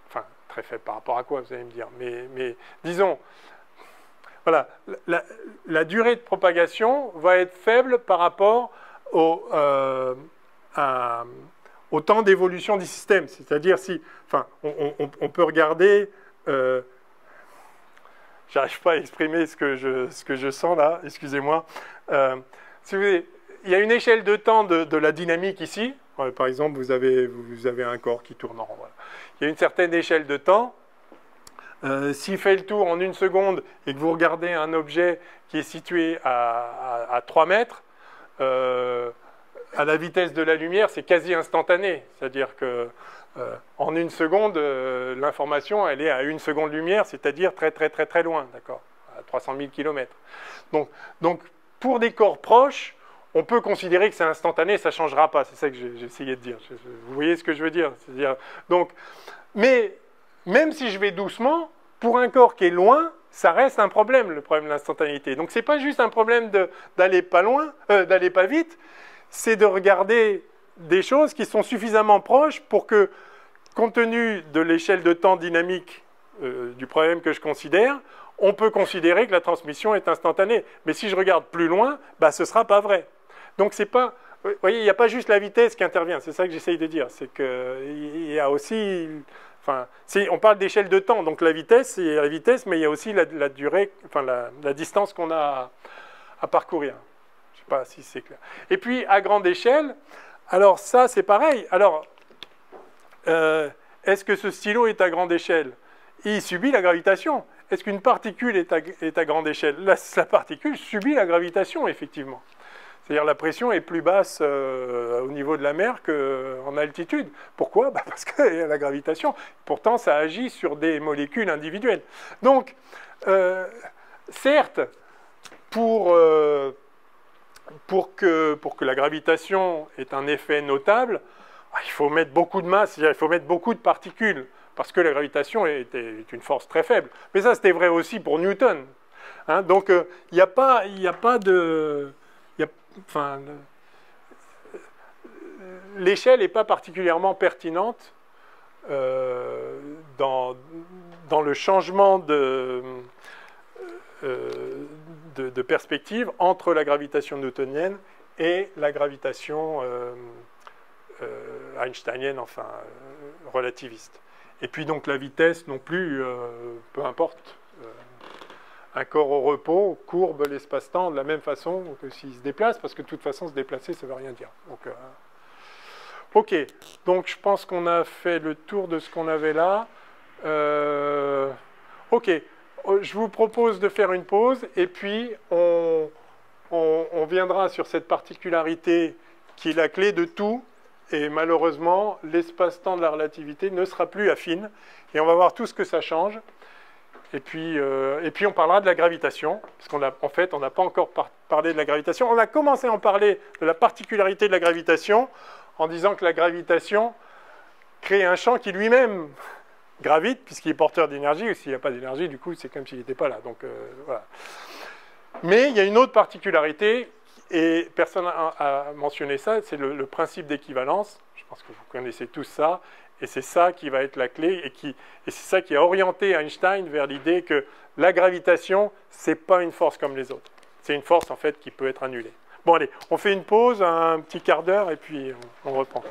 Enfin, très faible par rapport à quoi, vous allez me dire. Mais disons, voilà, la durée de propagation va être faible par rapport au temps d'évolution du système. C'est-à-dire si, enfin, on peut regarder... J'arrive pas à exprimer ce que je sens là, excusez-moi. Si vous voulez, il y a une échelle de temps de la dynamique ici. Par exemple, vous avez un corps qui tourne en rond. Voilà. Il y a une certaine échelle de temps. S'il fait le tour en 1 seconde et que vous regardez un objet qui est situé à 3 mètres, à la vitesse de la lumière, c'est quasi instantané. C'est-à-dire que en 1 seconde, l'information, elle est à 1 seconde lumière, c'est-à-dire très très très très loin, d'accord, à 300 000 km. Donc, pour des corps proches, on peut considérer que c'est instantané, ça ne changera pas. C'est ça que j'ai essayé de dire. Vous voyez ce que je veux dire? C'est-à-dire, donc, mais même si je vais doucement, pour un corps qui est loin, ça reste un problème, le problème de l'instantanéité. Donc, ce n'est pas juste un problème d'aller pas loin, d'aller pas vite, c'est de regarder des choses qui sont suffisamment proches pour que, compte tenu de l'échelle de temps dynamique du problème que je considère, on peut considérer que la transmission est instantanée. Mais si je regarde plus loin, bah, ce ne sera pas vrai. Donc, c'est pas... Vous voyez, il n'y a pas juste la vitesse qui intervient. C'est ça que j'essaye de dire. C'est qu'il y a aussi... Enfin, on parle d'échelle de temps. Donc, la vitesse, c'est la vitesse, mais il y a aussi la durée, enfin, la distance qu'on a à parcourir. Je ne sais pas si c'est clair. Et puis, à grande échelle... Alors ça, c'est pareil. Alors, est-ce que ce stylo est à grande échelle? Il subit la gravitation. Est-ce qu'une particule est à grande échelle? La particule subit la gravitation, effectivement. C'est-à-dire la pression est plus basse au niveau de la mer qu'en altitude. Pourquoi? Bah parce qu'il y a la gravitation. Pourtant, ça agit sur des molécules individuelles. Donc, certes, pour que la gravitation ait un effet notable, il faut mettre beaucoup de masse, c'est-à-dire il faut mettre beaucoup de particules, parce que la gravitation est une force très faible. Mais ça, c'était vrai aussi pour Newton. Hein, donc, il n'y a pas de... Enfin, l'échelle n'est pas particulièrement pertinente dans le changement de perspective entre la gravitation newtonienne et la gravitation einsteinienne, enfin relativiste. Et puis donc la vitesse non plus, peu importe. Un corps au repos courbe l'espace-temps de la même façon que s'il se déplace, parce que de toute façon se déplacer, ça ne veut rien dire. Donc, ok, donc je pense qu'on a fait le tour de ce qu'on avait là. Ok. Je vous propose de faire une pause et puis on viendra sur cette particularité qui est la clé de tout et malheureusement l'espace-temps de la relativité ne sera plus affine et on va voir tout ce que ça change et puis on parlera de la gravitation parce qu'en fait on n'a pas encore parlé de la gravitation. On a commencé à en parler de la particularité de la gravitation en disant que la gravitation crée un champ qui lui-même gravite, puisqu'il est porteur d'énergie, ou s'il n'y a pas d'énergie, du coup, c'est comme s'il n'était pas là. Donc, voilà. Mais il y a une autre particularité, et personne n'a mentionné ça, c'est le principe d'équivalence. Je pense que vous connaissez tous ça, et c'est ça qui va être la clé, et c'est ça qui a orienté Einstein vers l'idée que la gravitation, c'est pas une force comme les autres. C'est une force, en fait, qui peut être annulée. Bon, allez, on fait une pause, un petit quart d'heure, et puis on reprend.